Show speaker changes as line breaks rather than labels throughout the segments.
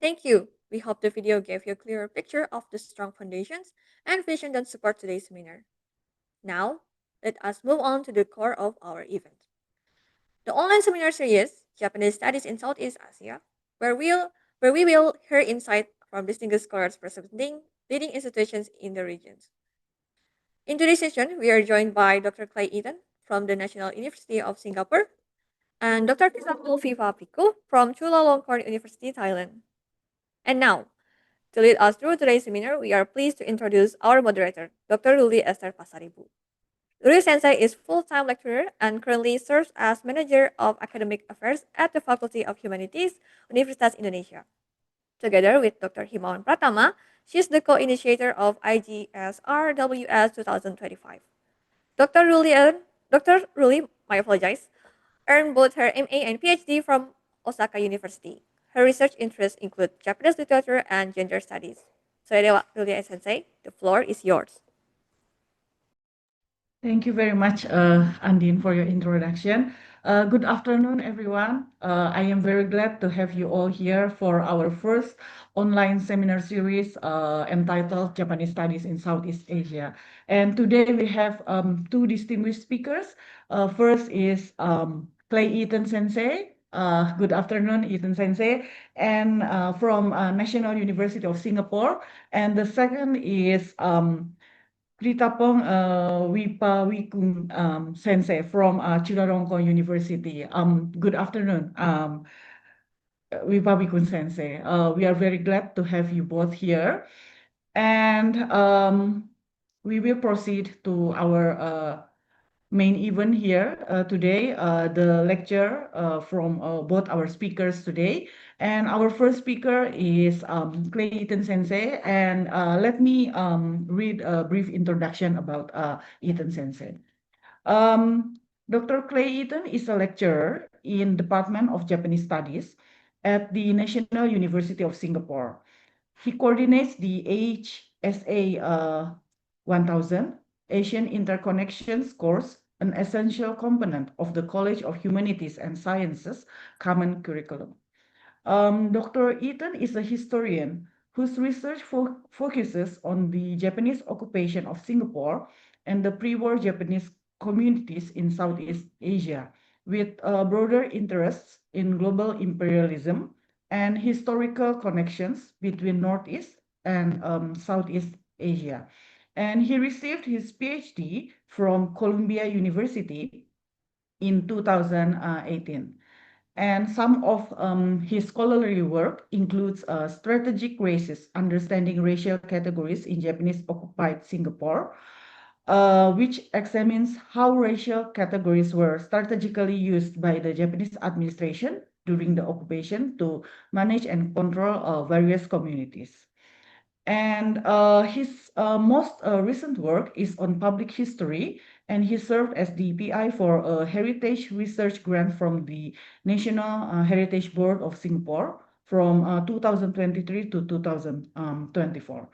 Thank you. We hope the video gave you a clearer picture of the strong foundations and vision that support today's seminar. Now, let us move on to the core of our event. The online seminar series, Japanese Studies in Southeast Asia, where, where we will hear insight from distinguished scholars representing leading institutions in the regions. In today's session, we are joined by Dr. Clay Eaton from the National University of Singapore and Dr. Krittaphol Viphaveekul from Chulalongkorn University, Thailand. And now, to lead us through today's seminar, we are pleased to introduce our moderator, Dr. Ruli Esther Pasaribu. Ruli Sensei is full-time lecturer and currently serves as Manager of Academic Affairs at the Faculty of Humanities, Universitas Indonesia. Together with Dr. Himawan Pratama, she is the co-initiator of IJSRWS 2025. Dr. Ruli, I apologize, earned both her MA and PhD from Osaka University. Her research interests include Japanese literature and gender studies. So, Ruli Sensei, the floor is yours.
Thank you very much, Andin, for your introduction. Good afternoon, everyone. I am very glad to have you all here for our first online seminar series entitled Japanese Studies in Southeast Asia. And today we have two distinguished speakers. First is Clay Eaton Sensei. Good afternoon, Eaton Sensei, and from National University of Singapore. And the second is Krittaphol Viphaveekul Sensei from Chulalongkorn University. Good afternoon, Viphaveekul Sensei. We are very glad to have you both here. And we will proceed to our main event here today, the lecture from both our speakers today. And our first speaker is Clay Eaton Sensei. And let me read a brief introduction about Eaton Sensei. Dr. Clay Eaton is a lecturer in Department of Japanese Studies at the National University of Singapore. He coordinates the IJSRWS 1000 Asian Interconnections course, an essential component of the College of Humanities and Sciences common curriculum. Dr. Eaton is a historian whose research focuses on the Japanese occupation of Singapore and the pre-war Japanese communities in Southeast Asia, with broader interests in global imperialism and historical connections between Northeast and Southeast Asia. And he received his PhD from Columbia University in 2018. And some of his scholarly work includes Strategic Races, Understanding Racial Categories in Japanese Occupied Singapore, which examines how racial categories were strategically used by the Japanese administration during the occupation to manage and control various communities. And his most recent work is on public history, and he served as the PI for a heritage research grant from the National Heritage Board of Singapore from 2023 to 2024.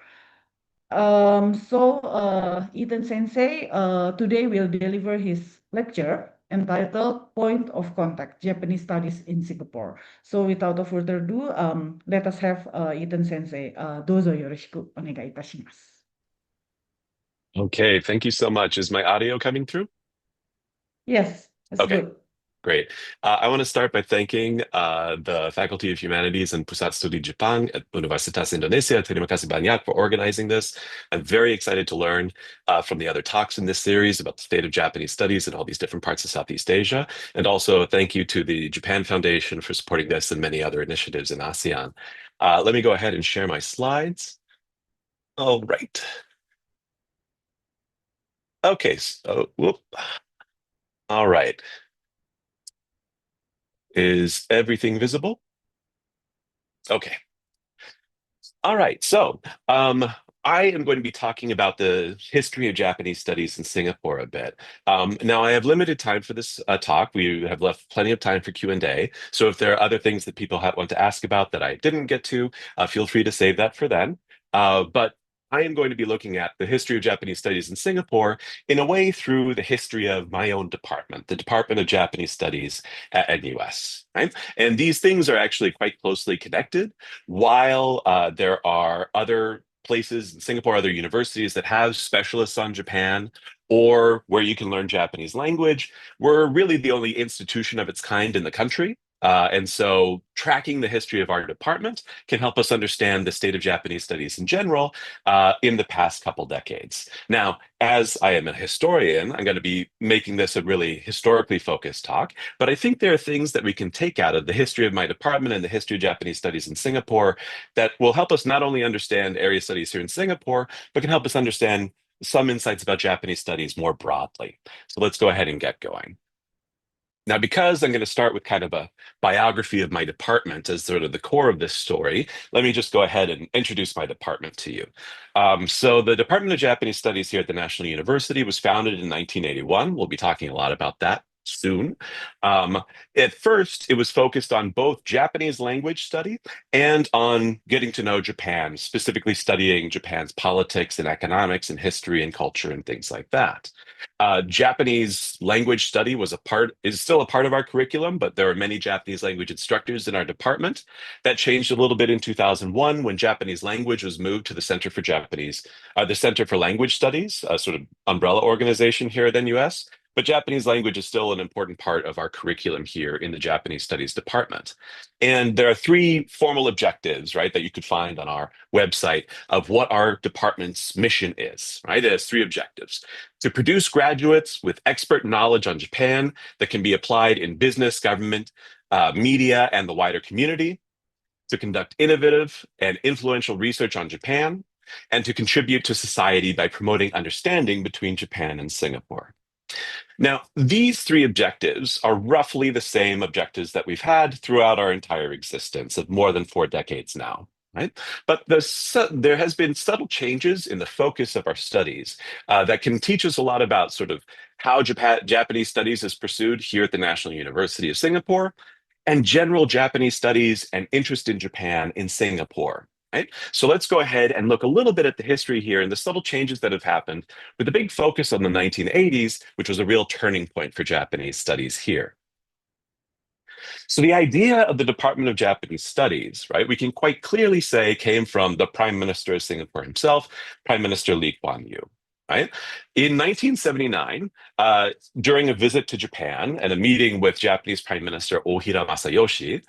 Eaton Sensei today will deliver his lecture entitled Point of Contact, Japanese Studies in Singapore. So without further ado, let us have Eaton Sensei. どうぞよろしくお願いいたします。
Okay, thank you so much. Is my audio coming through?
Yes, that's
Okay.
good.
Great. I want to start by thanking the Faculty of Humanities and Pusat Studi Jepang at Universitas Indonesia. Terima kasih banyak for organizing this. I'm very excited to learn from the other talks in this series about the state of Japanese studies in all these different parts of Southeast Asia. And also thank you to the Japan Foundation for supporting this and many other initiatives in ASEAN. Let me go ahead and share my slides. All right. Okay, so whoop. All right. Is everything visible? Okay. All right. So I am going to be talking about the history of Japanese studies in Singapore a bit. Now, I have limited time for this talk. We have left plenty of time for Q&A. So if there are other things that people want to ask about that I didn't get to, feel free to save that for then. But I am going to be looking at the history of Japanese studies in Singapore in a way through the history of my own department, the Department of Japanese Studies at NUS. right? And these things are actually quite closely connected. While there are other places in Singapore, other universities that have specialists on Japan, or where you can learn Japanese language, we're really the only institution of its kind in the country. And so tracking the history of our department can help us understand the state of Japanese studies in general in the past couple decades. Now, as I am a historian, I'm going to be making this a really historically focused talk, but I think there are things that we can take out of the history of my department and the history of Japanese studies in Singapore that will help us not only understand area studies here in Singapore, but can help us understand some insights about Japanese studies more broadly. So let's go ahead and get going. Now, because I'm going to start with kind of a biography of my department as sort of the core of this story, let me just go ahead and introduce my department to you. So the Department of Japanese Studies here at the National University was founded in 1981. We'll be talking a lot about that soon. At first, it was focused on both Japanese language study and on getting to know Japan, specifically studying Japan's politics and economics and history and culture and things like that. Japanese language study is still a part of our curriculum, but there are many Japanese language instructors in our department. That changed a little bit in 2001 when Japanese language was moved to the the Center for Language Studies, a sort of umbrella organization here at NUS. But Japanese language is still an important part of our curriculum here in the Japanese Studies department. And there are three formal objectives, right, that you could find on our website of what our department's mission is, right? It has three objectives: to produce graduates with expert knowledge on Japan that can be applied in business, government, media, and the wider community; to conduct innovative and influential research on Japan; and to contribute to society by promoting understanding between Japan and Singapore. Now, these three objectives are roughly the same objectives that we've had throughout our entire existence of more than 4 decades now, right? But there has been subtle changes in the focus of our studies that can teach us a lot about sort of how Japanese studies is pursued here at the National University of Singapore, and general Japanese studies and interest in Japan in Singapore. Right? So let's go ahead and look a little bit at the history here and the subtle changes that have happened, with a big focus on the 1980s, which was a real turning point for Japanese studies here. So the idea of the Department of Japanese Studies, right, we can quite clearly say came from the Prime Minister of Singapore himself, Prime Minister Lee Kuan Yew. Right? In 1979, during a visit to Japan and a meeting with Japanese Prime Minister Ohira Masayoshi,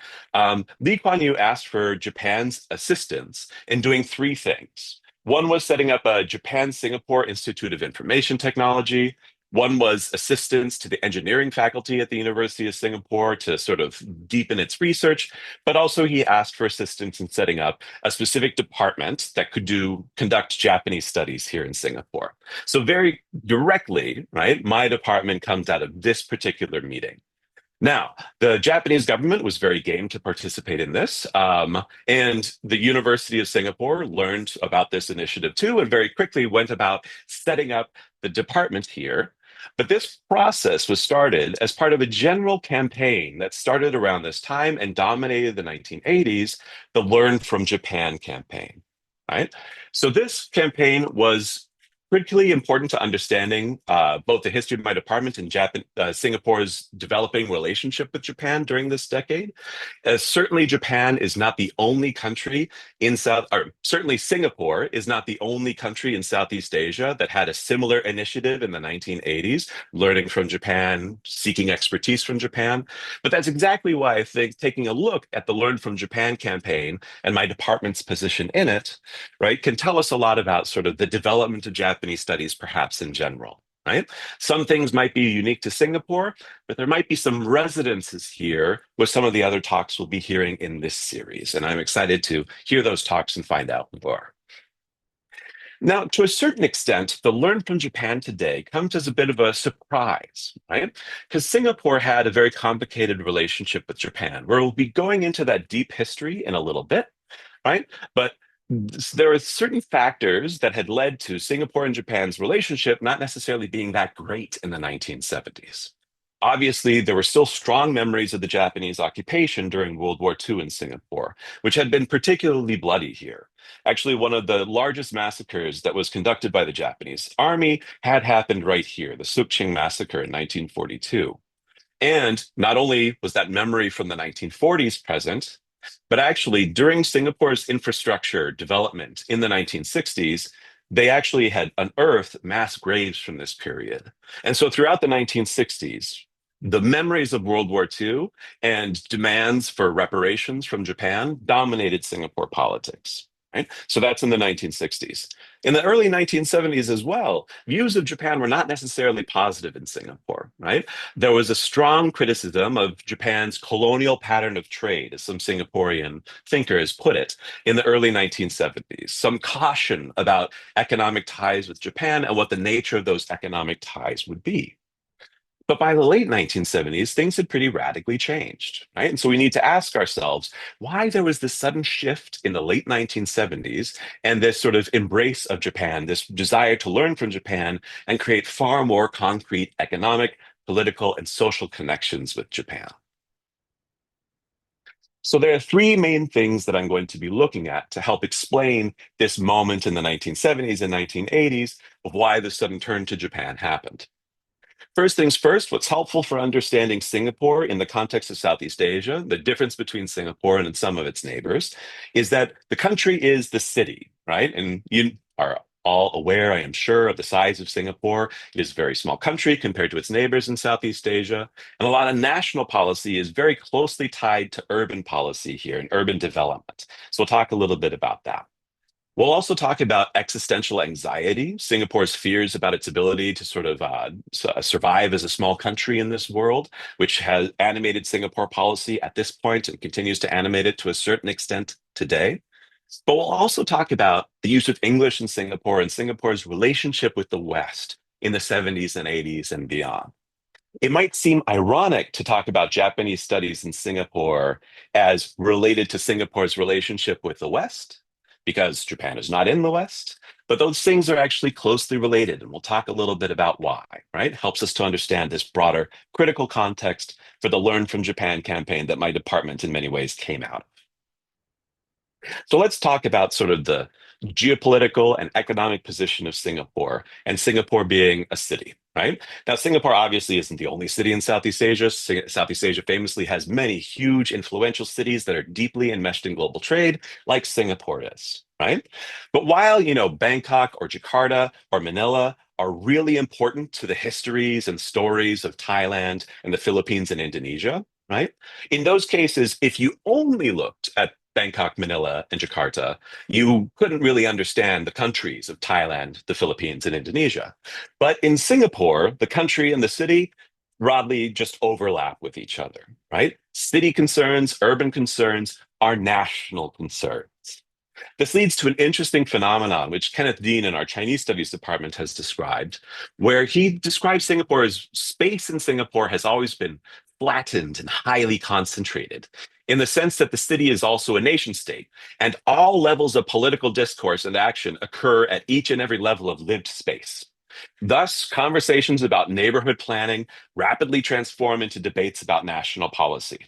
Lee Kuan Yew asked for Japan's assistance in doing three things. One was setting up a Japan-Singapore Institute of Information Technology. One was assistance to the engineering faculty at the University of Singapore to sort of deepen its research, but also he asked for assistance in setting up a specific department that could conduct Japanese studies here in Singapore. So very directly, right, my department comes out of this particular meeting. Now, the Japanese government was very game to participate in this, and the University of Singapore learned about this initiative too, and very quickly went about setting up the department here. But this process was started as part of a general campaign that started around this time and dominated the 1980s, the Learn from Japan campaign, right? So this campaign was critically important to understanding both the history of my department and Singapore's developing relationship with Japan during this decade. Certainly Japan is not the only country certainly Singapore is not the only country in Southeast Asia that had a similar initiative in the 1980s, learning from Japan, seeking expertise from Japan. But that's exactly why I think taking a look at the Learn from Japan campaign and my department's position in it, right, can tell us a lot about sort of the development of Japanese studies, perhaps in general, right? Some things might be unique to Singapore, but there might be some resonances here with some of the other talks we'll be hearing in this series. And I'm excited to hear those talks and find out more. Now, to a certain extent, the Learn from Japan today comes as a bit of a surprise, right? Because Singapore had a very complicated relationship with Japan, where we'll be going into that deep history in a little bit, right? But there are certain factors that had led to Singapore and Japan's relationship not necessarily being that great in the 1970s. Obviously, there were still strong memories of the Japanese occupation during World War II in Singapore, which had been particularly bloody here. Actually, one of the largest massacres that was conducted by the Japanese army had happened right here, the Sukching massacre in 1942. And not only was that memory from the 1940s present, but actually during Singapore's infrastructure development in the 1960s, they actually had unearthed mass graves from this period. And so throughout the 1960s, the memories of World War II and demands for reparations from Japan dominated Singapore politics. Right? So that's in the 1960s. In the early 1970s as well, views of Japan were not necessarily positive in Singapore, right? There was a strong criticism of Japan's colonial pattern of trade, as some Singaporean thinkers put it, in the early 1970s. Some caution about economic ties with Japan and what the nature of those economic ties would be. But by the late 1970s, things had pretty radically changed, right? And so we need to ask ourselves why there was this sudden shift in the late 1970s and this sort of embrace of Japan, this desire to learn from Japan and create far more concrete economic, political, and social connections with Japan. So there are three main things that I'm going to be looking at to help explain this moment in the 1970s and 1980s of why the sudden turn to Japan happened. First things first, what's helpful for understanding Singapore in the context of Southeast Asia, the difference between Singapore and some of its neighbors, is that the country is the city, right? And you are all aware, I am sure, of the size of Singapore. It is a very small country compared to its neighbors in Southeast Asia. And a lot of national policy is very closely tied to urban policy here and urban development. So we'll talk a little bit about that. We'll also talk about existential anxiety, Singapore's fears about its ability to sort of survive as a small country in this world, which has animated Singapore policy at this point and continues to animate it to a certain extent today. But we'll also talk about the use of English in Singapore and Singapore's relationship with the West in the 70s and 80s and beyond. It might seem ironic to talk about Japanese studies in Singapore as related to Singapore's relationship with the West, because Japan is not in the West, but those things are actually closely related, and we'll talk a little bit about why, right? Helps us to understand this broader critical context for the Learn from Japan campaign that my department in many ways came out of. So let's talk about sort of the geopolitical and economic position of Singapore, and Singapore being a city, right? Now, Singapore obviously isn't the only city in Southeast Asia. Southeast Asia famously has many huge influential cities that are deeply enmeshed in global trade, like Singapore is, right? But while, Bangkok or Jakarta or Manila are really important to the histories and stories of Thailand and the Philippines and Indonesia, right? In those cases, if you only looked at Bangkok, Manila, and Jakarta, you couldn't really understand the countries of Thailand, the Philippines, and Indonesia. But in Singapore, the country and the city broadly just overlap with each other, right? City concerns, urban concerns are national concerns. This leads to an interesting phenomenon, which Kenneth Dean in our Chinese Studies department has described, where he describes Singapore as space in Singapore has always been flattened and highly concentrated, in the sense that the city is also a nation state, and all levels of political discourse and action occur at each and every level of lived space. Thus, conversations about neighborhood planning rapidly transform into debates about national policy.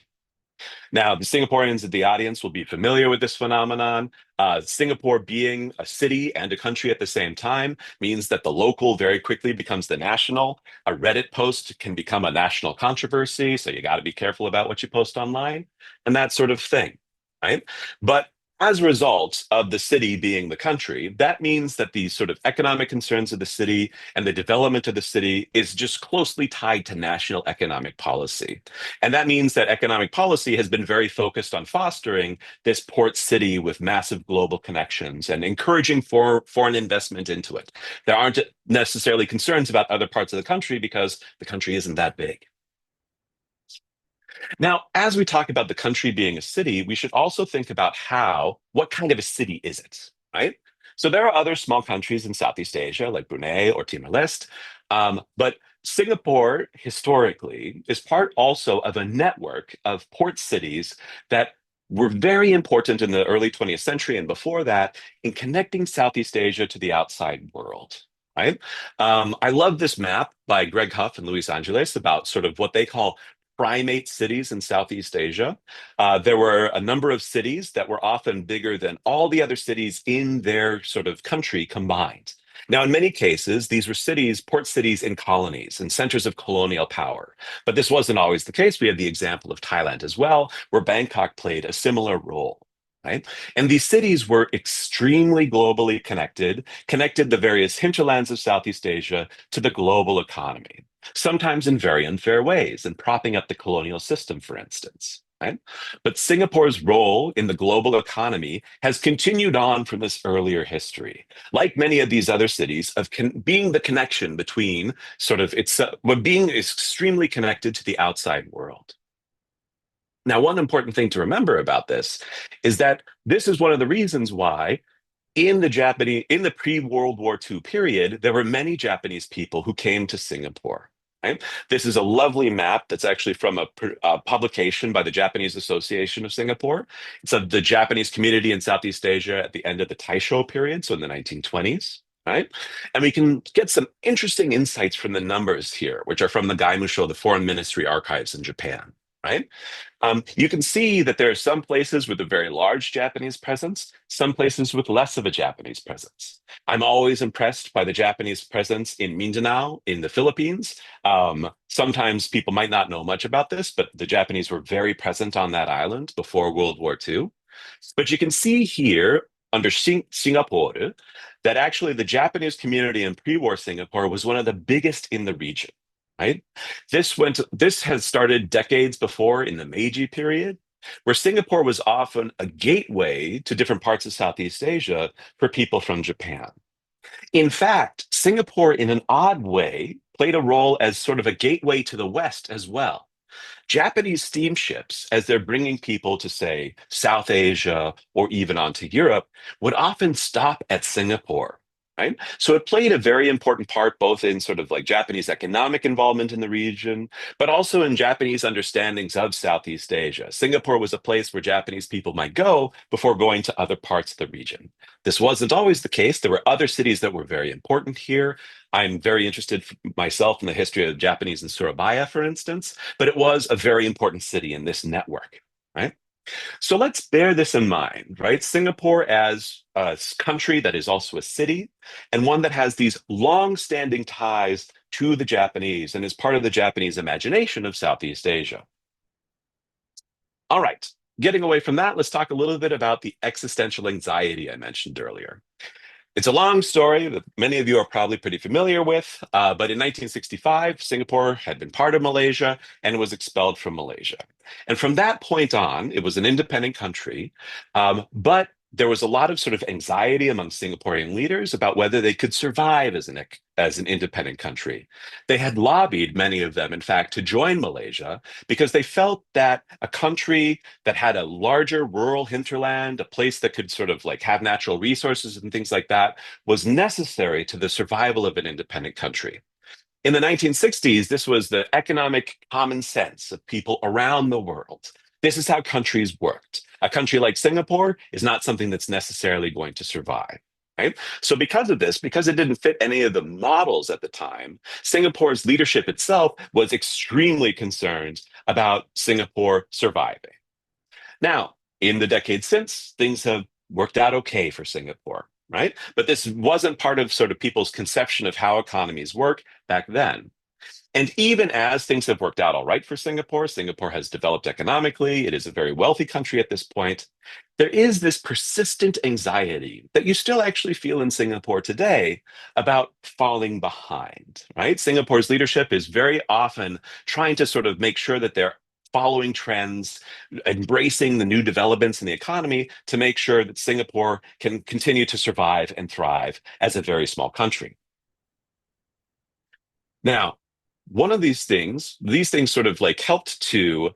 Now, the Singaporeans in the audience will be familiar with this phenomenon. Singapore being a city and a country at the same time means that the local very quickly becomes the national. A Reddit post can become a national controversy, so you got to be careful about what you post online and that sort of thing, right? But as a result of the city being the country, that means that the sort of economic concerns of the city and the development of the city is just closely tied to national economic policy. And that means that economic policy has been very focused on fostering this port city with massive global connections and encouraging foreign investment into it. There aren't necessarily concerns about other parts of the country because the country isn't that big. Now, as we talk about the country being a city, we should also think about what kind of a city is it, right? So there are other small countries in Southeast Asia, like Brunei or Timor-Leste, but Singapore, historically, is part also of a network of port cities that were very important in the early 20th century and before that in connecting Southeast Asia to the outside world, right? I love this map by Greg Huff and Luis Angeles about sort of what they call primate cities in Southeast Asia. There were a number of cities that were often bigger than all the other cities in their sort of country combined. Now, in many cases, these were cities, port cities in colonies and centers of colonial power. But this wasn't always the case. We have the example of Thailand as well, where Bangkok played a similar role. Right? And these cities were extremely globally connected the various hinterlands of Southeast Asia to the global economy, sometimes in very unfair ways, and propping up the colonial system, for instance. Right? But Singapore's role in the global economy has continued on from this earlier history, like many of these other cities, of being the connection between sort of being extremely connected to the outside world. Now, one important thing to remember about this is that this is one of the reasons why in the pre-World War II period, there were many Japanese people who came to Singapore. Right? This is a lovely map that's actually from a publication by the Japanese Association of Singapore. It's of the Japanese community in Southeast Asia at the end of the Taisho period, so in the 1920s. Right? And we can get some interesting insights from the numbers here, which are from the Gaimusho, the Foreign Ministry archives in Japan. Right? You can see that there are some places with a very large Japanese presence, some places with less of a Japanese presence. I'm always impressed by the Japanese presence in Mindanao in the Philippines. Sometimes people might not know much about this, but the Japanese were very present on that island before World War II. But you can see here under Singapore that actually the Japanese community in pre-war Singapore was one of the biggest in the region. Right? This has started decades before in the Meiji period, where Singapore was often a gateway to different parts of Southeast Asia for people from Japan. In fact, Singapore, in an odd way, played a role as sort of a gateway to the West as well. Japanese steamships, as they're bringing people to, say, South Asia or even onto Europe, would often stop at Singapore. Right? So it played a very important part both in sort of like Japanese economic involvement in the region, but also in Japanese understandings of Southeast Asia. Singapore was a place where Japanese people might go before going to other parts of the region. This wasn't always the case. There were other cities that were very important here. I'm very interested myself in the history of the Japanese in Surabaya, for instance, but it was a very important city in this network. Right? So let's bear this in mind, right? Singapore as a country that is also a city and one that has these long-standing ties to the Japanese and is part of the Japanese imagination of Southeast Asia. All right, getting away from that, let's talk a little bit about the existential anxiety I mentioned earlier. It's a long story that many of you are probably pretty familiar with, but in 1965, Singapore had been part of Malaysia and was expelled from Malaysia. And from that point on, it was an independent country, but there was a lot of sort of anxiety among Singaporean leaders about whether they could survive as an independent country. They had lobbied, many of them, in fact, to join Malaysia because they felt that a country that had a larger rural hinterland, a place that could sort of like have natural resources and things like that, was necessary to the survival of an independent country. In the 1960s, this was the economic common sense of people around the world. This is how countries worked. A country like Singapore is not something that's necessarily going to survive. Right? So because of this, because it didn't fit any of the models at the time, Singapore's leadership itself was extremely concerned about Singapore surviving. Now, in the decades since, things have worked out okay for Singapore, right? But this wasn't part of sort of people's conception of how economies work back then. And even as things have worked out all right for Singapore, Singapore has developed economically, it is a very wealthy country at this point, there is this persistent anxiety that you still actually feel in Singapore today about falling behind, right? Singapore's leadership is very often trying to sort of make sure that they're following trends, embracing the new developments in the economy to make sure that Singapore can continue to survive and thrive as a very small country. Now, one of these things sort of like helped to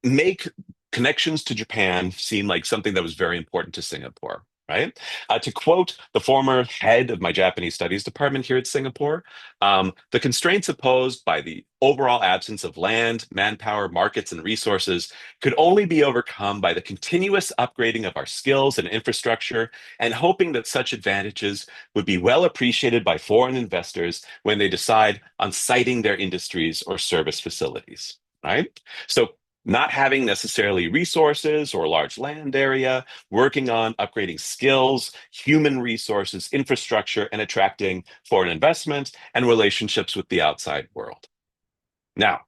make connections to Japan seem like something that was very important to Singapore, right? To quote the former head of my Japanese studies department here at Singapore, the constraints imposed by the overall absence of land, manpower, markets, and resources could only be overcome by the continuous upgrading of our skills and infrastructure and hoping that such advantages would be well appreciated by foreign investors when they decide on siting their industries or service facilities, right? So not having necessarily resources or large land area, working on upgrading skills, human resources, infrastructure, and attracting foreign investment and relationships with the outside world. Now,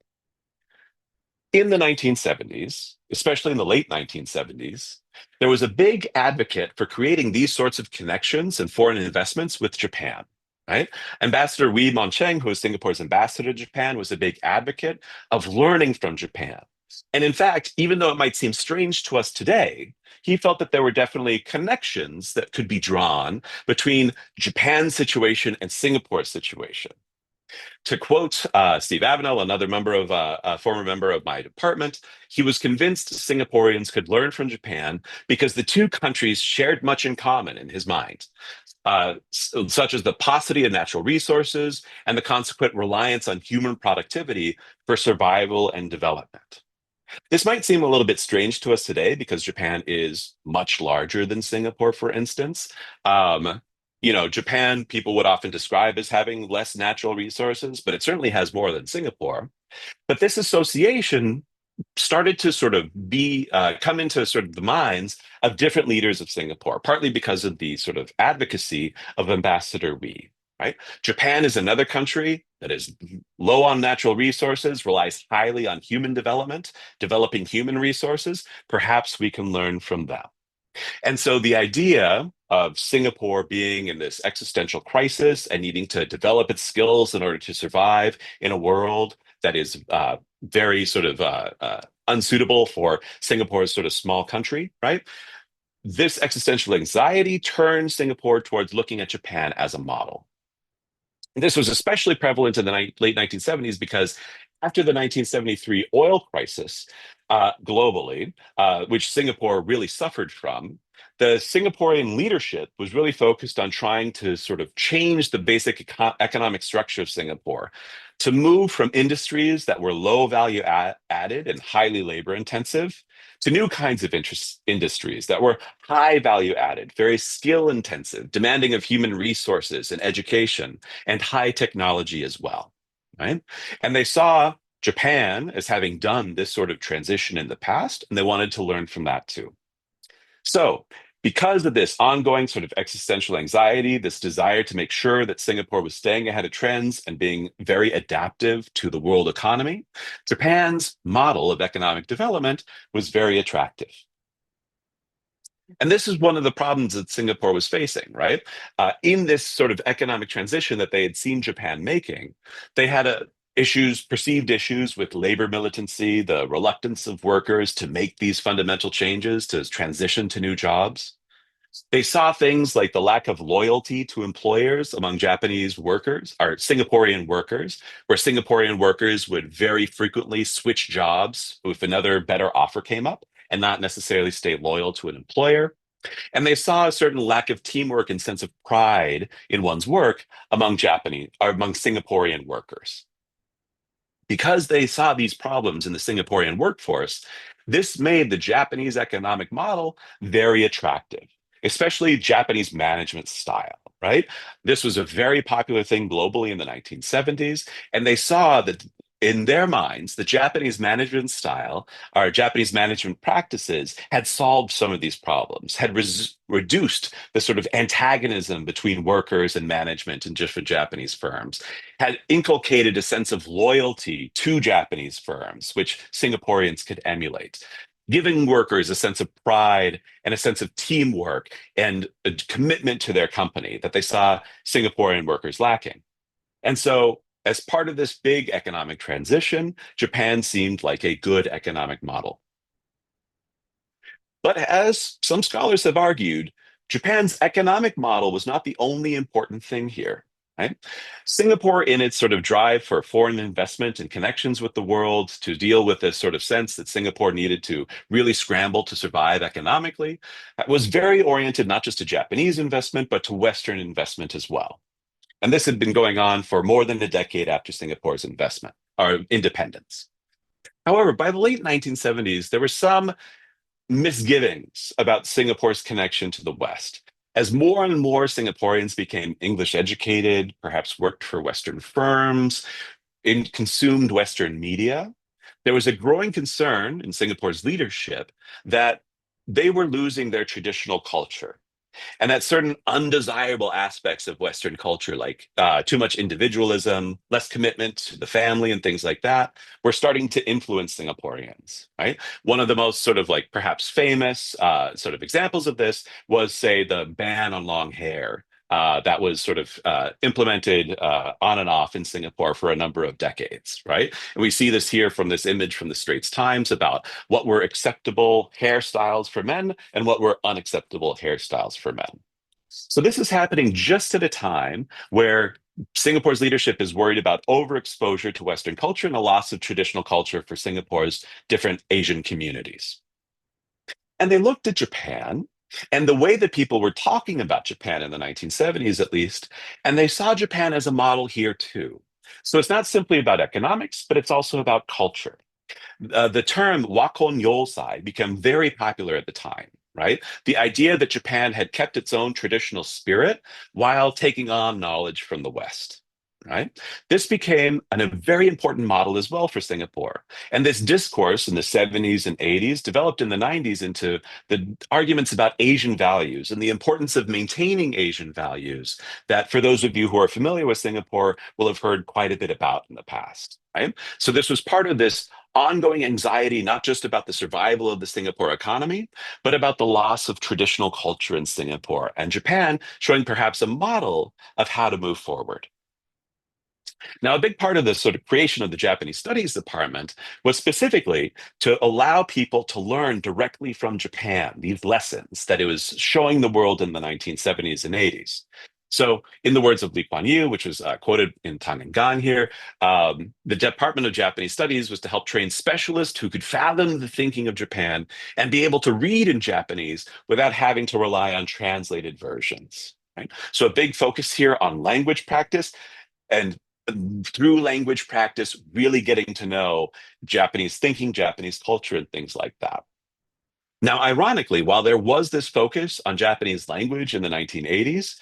in the 1970s, especially in the late 1970s, there was a big advocate for creating these sorts of connections and foreign investments with Japan. Right? Ambassador Wee Mon-cheng, who was Singapore's ambassador to Japan, was a big advocate of learning from Japan. And in fact, even though it might seem strange to us today, he felt that there were definitely connections that could be drawn between Japan's situation and Singapore's situation. To quote Steve Avenel, another member of a former member of my department, he was convinced Singaporeans could learn from Japan because the two countries shared much in common in his mind, such as the paucity of natural resources and the consequent reliance on human productivity for survival and development. This might seem a little bit strange to us today because Japan is much larger than Singapore, for instance. Japan, people would often describe as having less natural resources, but it certainly has more than Singapore. But this association started to sort of come into sort of the minds of different leaders of Singapore, partly because of the sort of advocacy of Ambassador Wee. Right? Japan is another country that is low on natural resources, relies highly on human development, developing human resources. Perhaps we can learn from them. And so the idea of Singapore being in this existential crisis and needing to develop its skills in order to survive in a world that is very sort of unsuitable for Singapore's sort of small country, right? This existential anxiety turned Singapore towards looking at Japan as a model. This was especially prevalent in the late 1970s because after the 1973 oil crisis globally, which Singapore really suffered from, the Singaporean leadership was really focused on trying to sort of change the basic economic structure of Singapore to move from industries that were low value added and highly labor intensive to new kinds of industries that were high value added, very skill intensive, demanding of human resources and education and high technology as well, right? And they saw Japan as having done this sort of transition in the past, and they wanted to learn from that too. So, because of this ongoing sort of existential anxiety, this desire to make sure that Singapore was staying ahead of trends and being very adaptive to the world economy, Japan's model of economic development was very attractive. And this is one of the problems that Singapore was facing, right? In this sort of economic transition that they had seen Japan making, they had perceived issues with labor militancy, the reluctance of workers to make these fundamental changes, to transition to new jobs. They saw things like the lack of loyalty to employers among Japanese workers or Singaporean workers, where Singaporean workers would very frequently switch jobs if another better offer came up and not necessarily stay loyal to an employer. And they saw a certain lack of teamwork and sense of pride in one's work among Singaporean workers. Because they saw these problems in the Singaporean workforce, this made the Japanese economic model very attractive, especially Japanese management style, right? This was a very popular thing globally in the 1970s, and they saw that in their minds, the Japanese management style, or Japanese management practices, had solved some of these problems, had reduced the sort of antagonism between workers and management in different Japanese firms, had inculcated a sense of loyalty to Japanese firms, which Singaporeans could emulate, giving workers a sense of pride and a sense of teamwork and a commitment to their company that they saw Singaporean workers lacking. And so, as part of this big economic transition, Japan seemed like a good economic model. But as some scholars have argued, Japan's economic model was not the only important thing here. Right? Singapore, in its sort of drive for foreign investment and connections with the world to deal with this sort of sense that Singapore needed to really scramble to survive economically, was very oriented not just to Japanese investment, but to Western investment as well. And this had been going on for more than a decade after Singapore's independence. However, by the late 1970s, there were some misgivings about Singapore's connection to the West. As more and more Singaporeans became English educated, perhaps worked for Western firms, consumed Western media, there was a growing concern in Singapore's leadership that they were losing their traditional culture, and that certain undesirable aspects of Western culture, like too much individualism, less commitment to the family, and things like that, were starting to influence Singaporeans. Right. One of the most sort of like perhaps famous sort of examples of this was, say, the ban on long hair. That was sort of implemented on and off in Singapore for a number of decades, right? And we see this here from this image from the Straits Times about what were acceptable hairstyles for men and what were unacceptable hairstyles for men. So this is happening just at a time where Singapore's leadership is worried about overexposure to Western culture and a loss of traditional culture for Singapore's different Asian communities. And they looked at Japan and the way that people were talking about Japan in the 1970s, at least, and they saw Japan as a model here too. So it's not simply about economics, but it's also about culture. The term wakon yosai became very popular at the time, right? The idea that Japan had kept its own traditional spirit while taking on knowledge from the West. Right? This became a very important model as well for Singapore. And this discourse in the 70s and 80s developed in the 90s into the arguments about Asian values and the importance of maintaining Asian values that, for those of you who are familiar with Singapore, will have heard quite a bit about in the past. Right? So this was part of this ongoing anxiety, not just about the survival of the Singapore economy, but about the loss of traditional culture in Singapore, and Japan showing perhaps a model of how to move forward. Now, a big part of the sort of creation of the Japanese Studies Department was specifically to allow people to learn directly from Japan, these lessons that it was showing the world in the 1970s and 80s. So, in the words of Lee Kuan Yew, which was quoted in Tang and Gan here, the Department of Japanese Studies was to help train specialists who could fathom the thinking of Japan and be able to read in Japanese without having to rely on translated versions. Right? So, a big focus here on language practice, and through language practice, really getting to know Japanese thinking, Japanese culture, and things like that. Now, ironically, while there was this focus on Japanese language in the 1980s,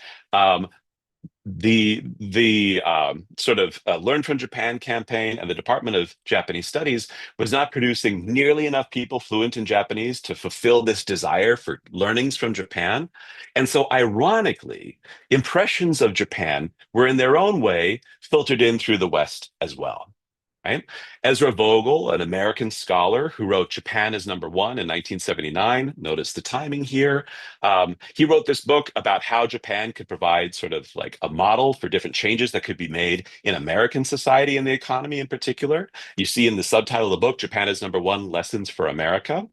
the sort of Learn from Japan campaign and the Department of Japanese Studies was not producing nearly enough people fluent in Japanese to fulfill this desire for learnings from Japan. And so, ironically, impressions of Japan were in their own way filtered in through the West as well. Right? Ezra Vogel, an American scholar who wrote Japan is Number One in 1979, notice the timing here. He wrote this book about how Japan could provide sort of like a model for different changes that could be made in American society and the economy in particular. You see in the subtitle of the book, Japan is Number One, Lessons for America.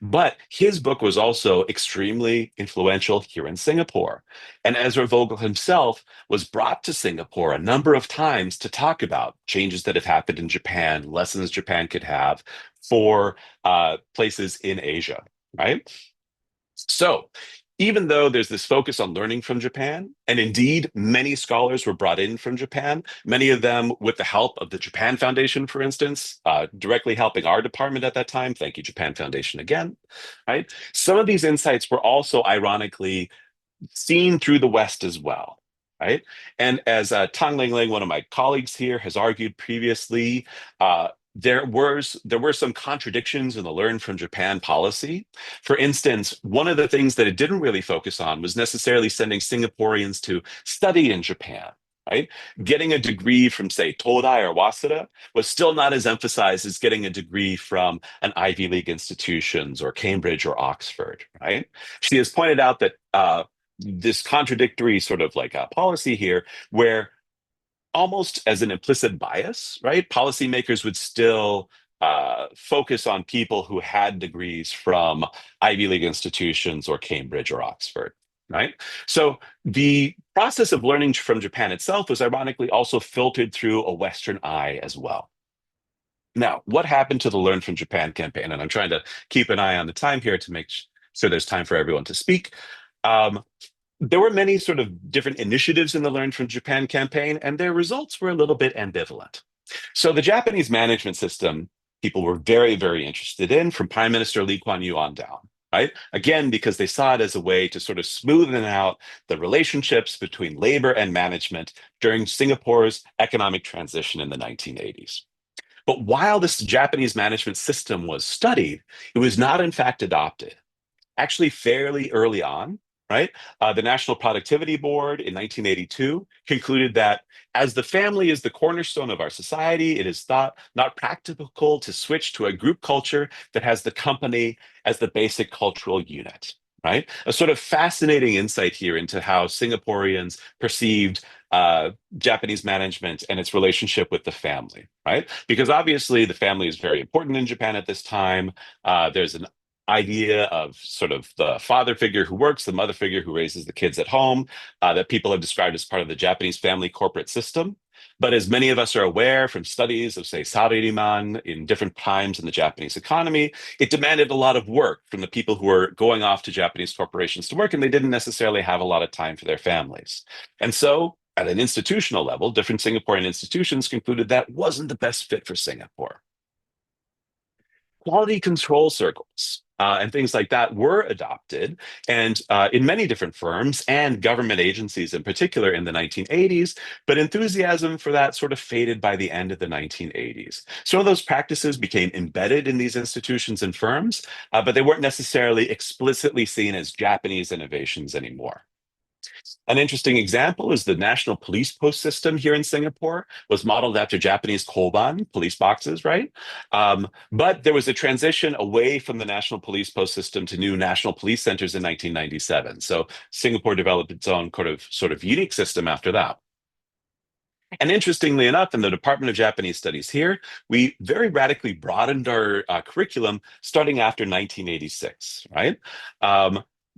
But his book was also extremely influential here in Singapore. And Ezra Vogel himself was brought to Singapore a number of times to talk about changes that have happened in Japan, lessons Japan could have for places in Asia, right? So, even though there's this focus on learning from Japan, and indeed many scholars were brought in from Japan, many of them with the help of the Japan Foundation, for instance, directly helping our department at that time. Thank you, Japan Foundation, again. Right? Some of these insights were also ironically seen through the West as well. Right? And as Tang Ling, one of my colleagues here, has argued previously, there were some contradictions in the Learn from Japan policy. For instance, one of the things that it didn't really focus on was necessarily sending Singaporeans to study in Japan. Right? Getting a degree from, say, Todai or Waseda was still not as emphasized as getting a degree from an Ivy League institutions or Cambridge or Oxford. Right? She has pointed out that this contradictory sort of like a policy here, where almost as an implicit bias, right? Policymakers would still focus on people who had degrees from Ivy League institutions or Cambridge or Oxford, right? So the process of learning from Japan itself was ironically also filtered through a Western eye as well. Now, what happened to the Learn from Japan campaign? And I'm trying to keep an eye on the time here to make sure there's time for everyone to speak. There were many sort of different initiatives in the Learn from Japan campaign, and their results were a little bit ambivalent. So the Japanese management system, people were very, very interested in, from Prime Minister Lee Kuan Yew on down, right? Again, because they saw it as a way to sort of smoothen out the relationships between labor and management during Singapore's economic transition in the 1980s. But while this Japanese management system was studied, it was not in fact adopted. Actually, fairly early on, right? The National Productivity Board in 1982 concluded that as the family is the cornerstone of our society, it is thought not practical to switch to a group culture that has the company as the basic cultural unit, right? A sort of fascinating insight here into how Singaporeans perceived Japanese management and its relationship with the family, right? Because obviously the family is very important in Japan at this time. There's an idea of sort of the father figure who works, the mother figure who raises the kids at home, that people have described as part of the Japanese family corporate system. But as many of us are aware from studies of, say, Saririman in different times in the Japanese economy, it demanded a lot of work from the people who were going off to Japanese corporations to work, and they didn't necessarily have a lot of time for their families. And so, at an institutional level, different Singaporean institutions concluded that wasn't the best fit for Singapore. Quality control circles and things like that were adopted, and in many different firms and government agencies in particular in the 1980s, but enthusiasm for that sort of faded by the end of the 1980s. Some of those practices became embedded in these institutions and firms, but they weren't necessarily explicitly seen as Japanese innovations anymore. An interesting example is the national police post system here in Singapore was modeled after Japanese koban, police boxes, right? But there was a transition away from the national police post system to new national police centers in 1997. So Singapore developed its own sort of unique system after that. And interestingly enough, in the Department of Japanese Studies here, we very radically broadened our curriculum starting after 1986, right?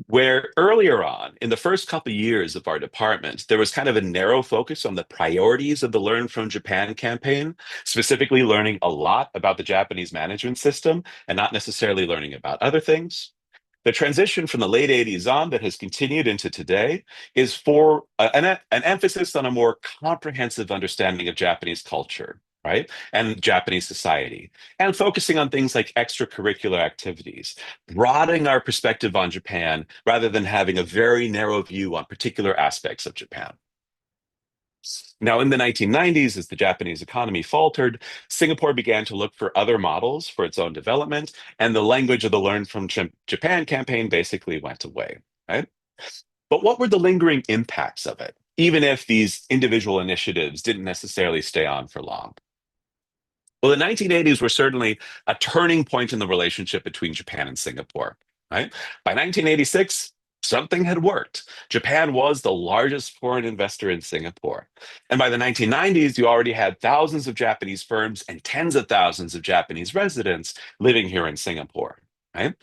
Where earlier on, in the first couple of years of our department, there was kind of a narrow focus on the priorities of the Learn from Japan campaign, specifically learning a lot about the Japanese management system and not necessarily learning about other things. The transition from the late 80s on that has continued into today is for an emphasis on a more comprehensive understanding of Japanese culture, right? And Japanese society, and focusing on things like extracurricular activities, broadening our perspective on Japan rather than having a very narrow view on particular aspects of Japan. Now, in the 1990s, as the Japanese economy faltered, Singapore began to look for other models for its own development, and the language of the Learn from Japan campaign basically went away, right? But what were the lingering impacts of it, even if these individual initiatives didn't necessarily stay on for long? Well, the 1980s were certainly a turning point in the relationship between Japan and Singapore, right? By 1986, something had worked. Japan was the largest foreign investor in Singapore. And by the 1990s, you already had thousands of Japanese firms and tens of thousands of Japanese residents living here in Singapore, right?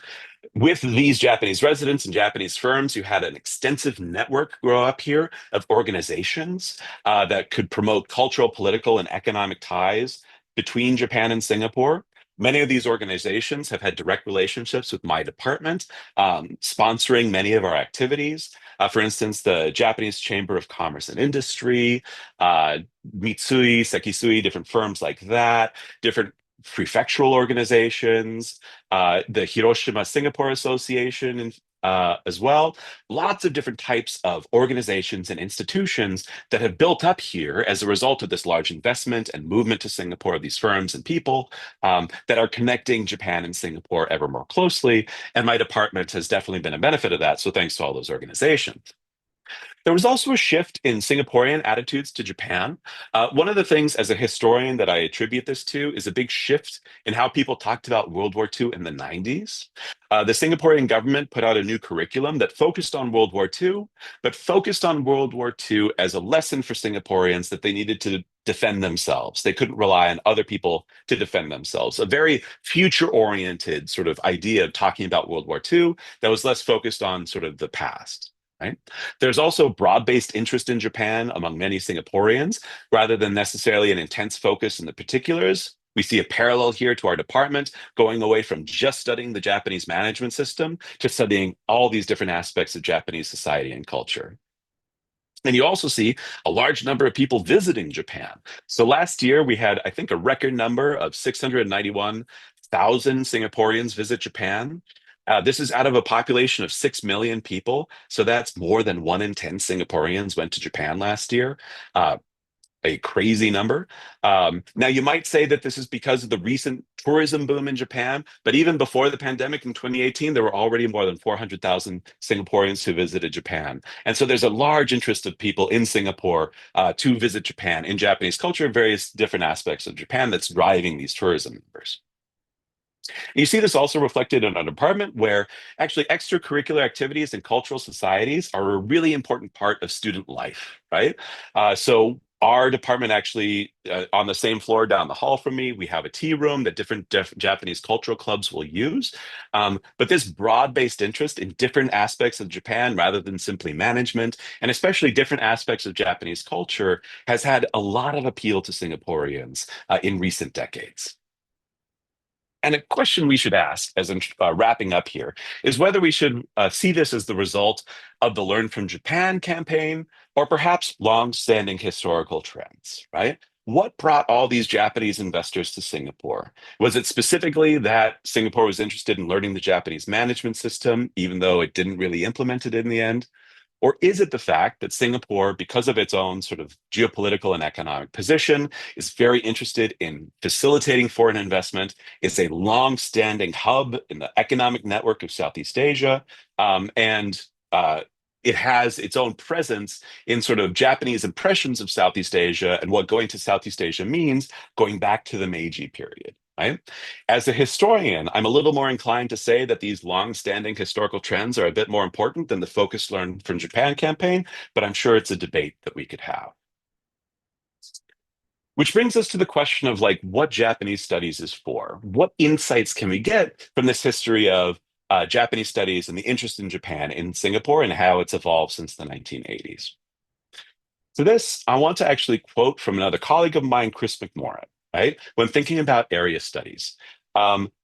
With these Japanese residents and Japanese firms, you had an extensive network grow up here of organizations that could promote cultural, political, and economic ties between Japan and Singapore. Many of these organizations have had direct relationships with my department, sponsoring many of our activities. For instance, the Japanese Chamber of Commerce and Industry, Mitsui, Sekisui, different firms like that, different prefectural organizations, the Hiroshima Singapore Association, as well. Lots of different types of organizations and institutions that have built up here as a result of this large investment and movement to Singapore of these firms and people that are connecting Japan and Singapore ever more closely. And my department has definitely been a benefit of that. So thanks to all those organizations. There was also a shift in Singaporean attitudes to Japan. One of the things as a historian that I attribute this to is a big shift in how people talked about World War II in the 90s. The Singaporean government put out a new curriculum that focused on World War II, but focused on World War II as a lesson for Singaporeans that they needed to defend themselves. They couldn't rely on other people to defend themselves. A very future-oriented sort of idea of talking about World War II that was less focused on sort of the past. Right? There's also broad-based interest in Japan among many Singaporeans, rather than necessarily an intense focus in the particulars. We see a parallel here to our department, going away from just studying the Japanese management system to studying all these different aspects of Japanese society and culture. And you also see a large number of people visiting Japan. So last year, we had, I think, a record number of 691,000 Singaporeans visit Japan. This is out of a population of 6 million people. So that's more than 1 in 10 Singaporeans went to Japan last year. a crazy number. Now, you might say that this is because of the recent tourism boom in Japan, but even before the pandemic in 2018, there were already more than 400,000 Singaporeans who visited Japan. And so there's a large interest of people in Singapore to visit Japan, in Japanese culture, various different aspects of Japan that's driving these tourism numbers. You see this also reflected in an department where actually extracurricular activities and cultural societies are a really important part of student life, right? So our department actually, on the same floor down the hall from me, we have a tea room that different Japanese cultural clubs will use. But this broad-based interest in different aspects of Japan rather than simply management, and especially different aspects of Japanese culture, has had a lot of appeal to Singaporeans in recent decades. And a question we should ask as I'm wrapping up here is whether we should see this as the result of the Learn from Japan campaign or perhaps long-standing historical trends, right? What brought all these Japanese investors to Singapore? Was it specifically that Singapore was interested in learning the Japanese management system, even though it didn't really implement it in the end? Or is it the fact that Singapore, because of its own sort of geopolitical and economic position, is very interested in facilitating foreign investment, is a long-standing hub in the economic network of Southeast Asia, and it has its own presence in sort of Japanese impressions of Southeast Asia and what going to Southeast Asia means going back to the Meiji period, right? As a historian, I'm a little more inclined to say that these long-standing historical trends are a bit more important than the Focus Learn from Japan campaign, but I'm sure it's a debate that we could have. Which brings us to the question of like what Japanese studies is for. What insights can we get from this history of Japanese studies and the interest in Japan in Singapore and how it's evolved since the 1980s? For this, I want to actually quote from another colleague of mine, Chris McMorran, right? When thinking about area studies.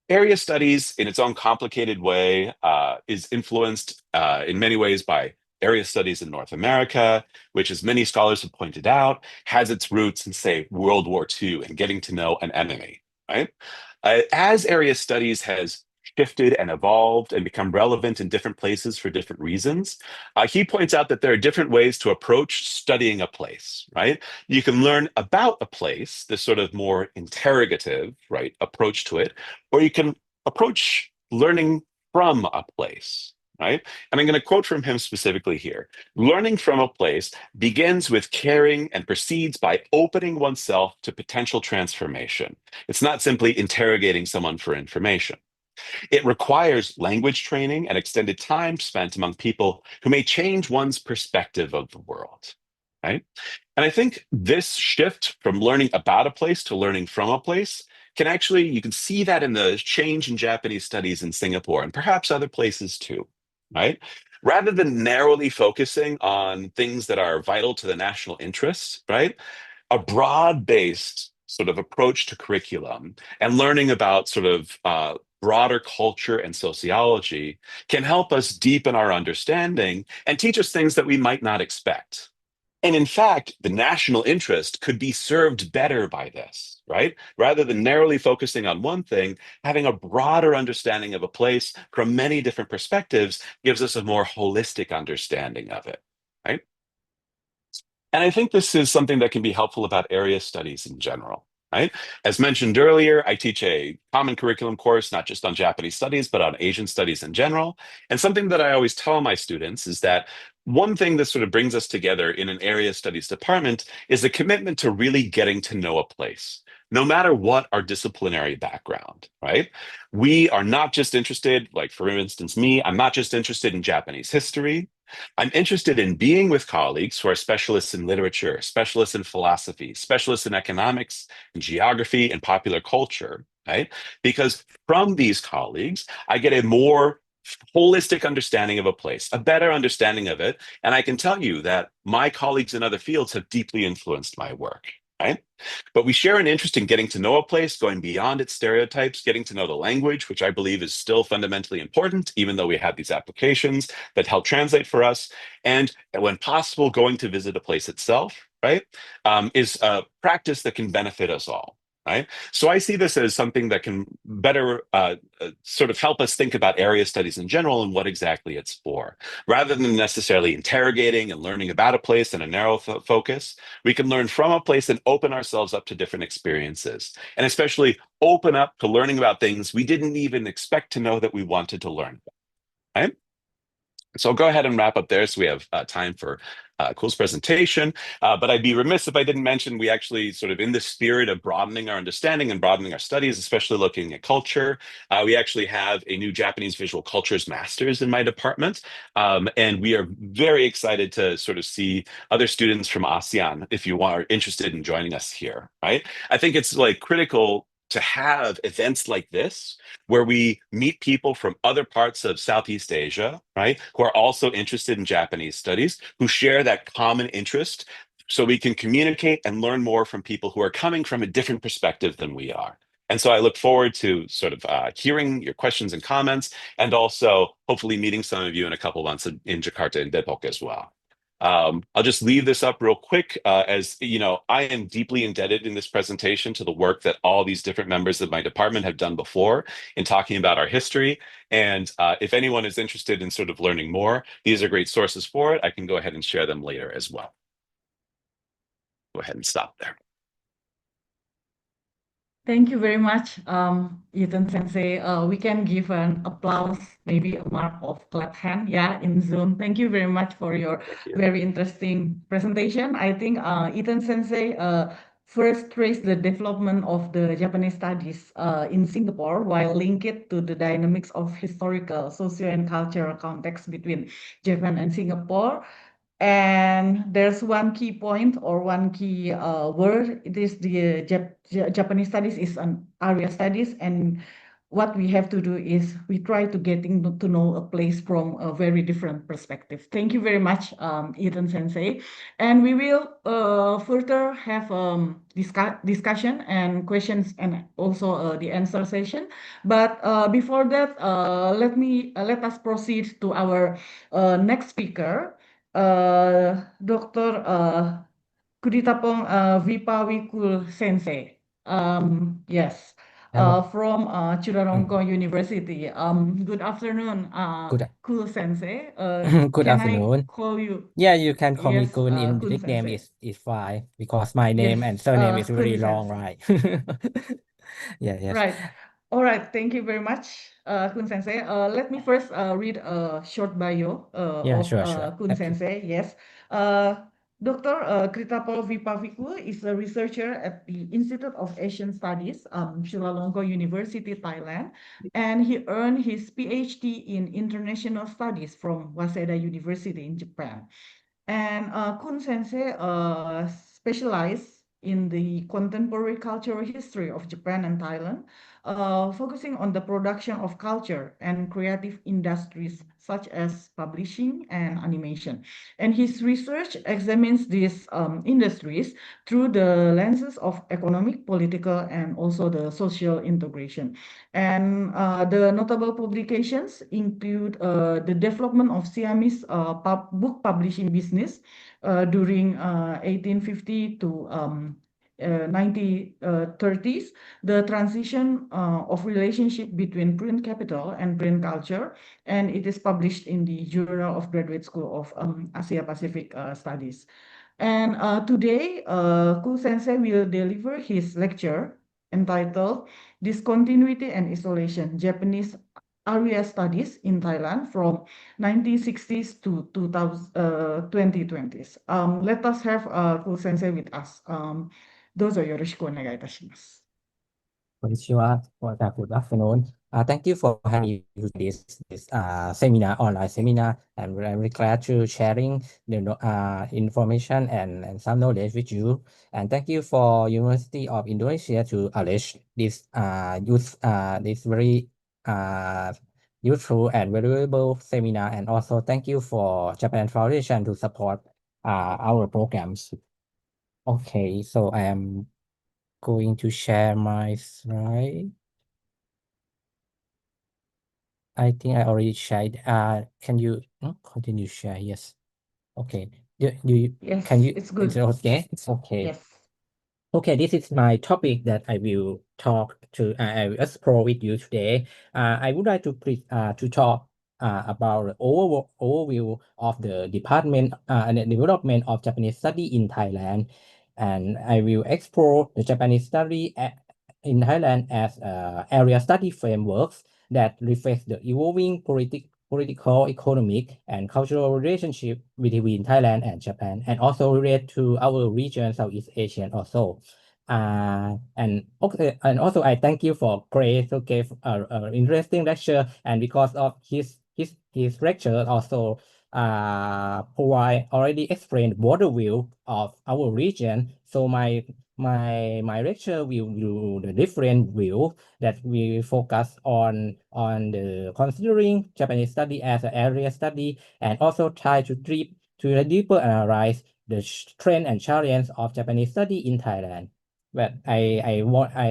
Area studies, in its own complicated way, is influenced in many ways by area studies in North America, which, as many scholars have pointed out, has its roots in, say, World War II and getting to know an enemy, right? As area studies has shifted and evolved and become relevant in different places for different reasons, he points out that there are different ways to approach studying a place, right? You can learn about a place, this sort of more interrogative, right, approach to it, or you can approach learning from a place, right? And I'm going to quote from him specifically here. Learning from a place begins with caring and proceeds by opening oneself to potential transformation. It's not simply interrogating someone for information. It requires language training and extended time spent among people who may change one's perspective of the world, right? And I think this shift from learning about a place to learning from a place can actually, you can see that in the change in Japanese studies in Singapore and perhaps other places too, right? Rather than narrowly focusing on things that are vital to the national interests, right? A broad-based sort of approach to curriculum and learning about sort of broader culture and sociology can help us deepen our understanding and teach us things that we might not expect. And in fact, the national interest could be served better by this, right? Rather than narrowly focusing on one thing, having a broader understanding of a place from many different perspectives gives us a more holistic understanding of it, right? And I think this is something that can be helpful about area studies in general, right? As mentioned earlier, I teach a common curriculum course, not just on Japanese studies, but on Asian studies in general. And something that I always tell my students is that one thing that sort of brings us together in an area studies department is a commitment to really getting to know a place, no matter what our disciplinary background, right? We are not just interested, like for instance, me, I'm not just interested in Japanese history. I'm interested in being with colleagues who are specialists in literature, specialists in philosophy, specialists in economics and geography and popular culture, right? Because from these colleagues, I get a more holistic understanding of a place, a better understanding of it. And I can tell you that my colleagues in other fields have deeply influenced my work, right? But we share an interest in getting to know a place, going beyond its stereotypes, getting to know the language, which I believe is still fundamentally important, even though we have these applications that help translate for us. And when possible, going to visit a place itself, right, is a practice that can benefit us all. right? So I see this as something that can better sort of help us think about area studies in general and what exactly it's for. Rather than necessarily interrogating and learning about a place in a narrow focus, we can learn from a place and open ourselves up to different experiences, and especially open up to learning about things we didn't even expect to know that we wanted to learn about, right? So I'll go ahead and wrap up there so we have time for Cool's presentation. But I'd be remiss if I didn't mention we actually sort of in the spirit of broadening our understanding and broadening our studies, especially looking at culture, we actually have a new Japanese visual cultures master's in my department. And we are very excited to sort of see other students from ASEAN if you are interested in joining us here, right? I think it's like critical to have events like this where we meet people from other parts of Southeast Asia, right, who are also interested in Japanese studies, who share that common interest, so we can communicate and learn more from people who are coming from a different perspective than we are. And so I look forward to sort of hearing your questions and comments, and also hopefully meeting some of you in a couple months in Jakarta and Depok as well. I'll just leave this up real quick. As you know, I am deeply indebted in this presentation to the work that all these different members of my department have done before in talking about our history. And if anyone is interested in sort of learning more, these are great sources for it. I can go ahead and share them later as well. Go ahead and stop there.
Thank you very much, Eaton Sensei. We can give an applause, maybe a mark of clap hand, yeah, in Zoom. Thank you very much for your very interesting presentation. I think Eaton Sensei first traced the development of the Japanese studies in Singapore while link it to the dynamics of historical, socio and cultural context between Japan and Singapore. And there's one key point or one key word. It is the Japanese studies is an area studies, and what we have to do is we try to getting to know a place from a very different perspective. Thank you very much, Eaton Sensei, and we will further have discussion and questions and also the answer session. But before that, let us proceed to our next speaker. Dr. Krittaphol Viphaveekul Sensei. Yes,
Hello.
from Chulalongkorn
Mm.
University. Good afternoon,
Good
Kul Sensei.
good
Can I
afternoon.
call you?
Yeah, you can call me
Yes,
Kun. In
Kun
nickname
Sensei.
is fine because my
Yes,
name and surname is
Kun
very long,
Sensei.
right? Yeah, yes.
Right. All right. Thank you very much, Kun Sensei. Let me first read a short bio
Yeah,
of
sure.
Kun
Okay.
Sensei. Yes. Dr. Krittaphol Viphaveekul is a researcher at the Institute of Asian Studies, Chulalongkorn University, Thailand, and he earned his PhD in International Studies from Waseda University in Japan. And Kun Sensei specialized in the contemporary cultural history of Japan and Thailand, focusing on the production of culture and creative industries such as publishing and animation. And his research examines these industries through the lenses of economic, political, and also the social integration. And the notable publications include the development of Siamese book publishing business during 1850 to 1930s, the transition of relationship between print capital and print culture, and it is published in the Journal of Graduate School of Asia Pacific Studies. And today, Ku Sensei will deliver his lecture entitled Discontinuity and Isolation, Japanese Area Studies in Thailand from 1960s to 2020s. Let us have Ku Sensei with us. どうぞよろしくお願いいたします。
Konnichiwa. Good afternoon. Thank you for having me to this seminar, online seminar. I'm very glad to sharing the information and some knowledge with you. And thank you for University of Indonesia to arrange this this very useful and valuable seminar. And also thank you for Japan Foundation to support our programs. Okay, so I am going to share my slide. I think I already shared. Can you continue share? Yes. Okay.
Yes,
can you?
it's good.
It's okay. It's okay.
Yes.
Okay, this is my topic that I will talk to. I will explore with you today. I would like to talk about the overview of the department and the development of Japanese study in Thailand, and I will explore the Japanese study in Thailand as area study frameworks that reflect the evolving political, economic, and cultural relationship between Thailand and Japan, and also relate to our region, Southeast Asia also. And okay, and also I thank you for Grace who gave a interesting lecture, and because of his lecture also provide already explained broader view of our region. So my lecture will the different view that we focus on the considering Japanese study as an area study, and also try to deeper analyze the trend and challenge of Japanese study in Thailand. But I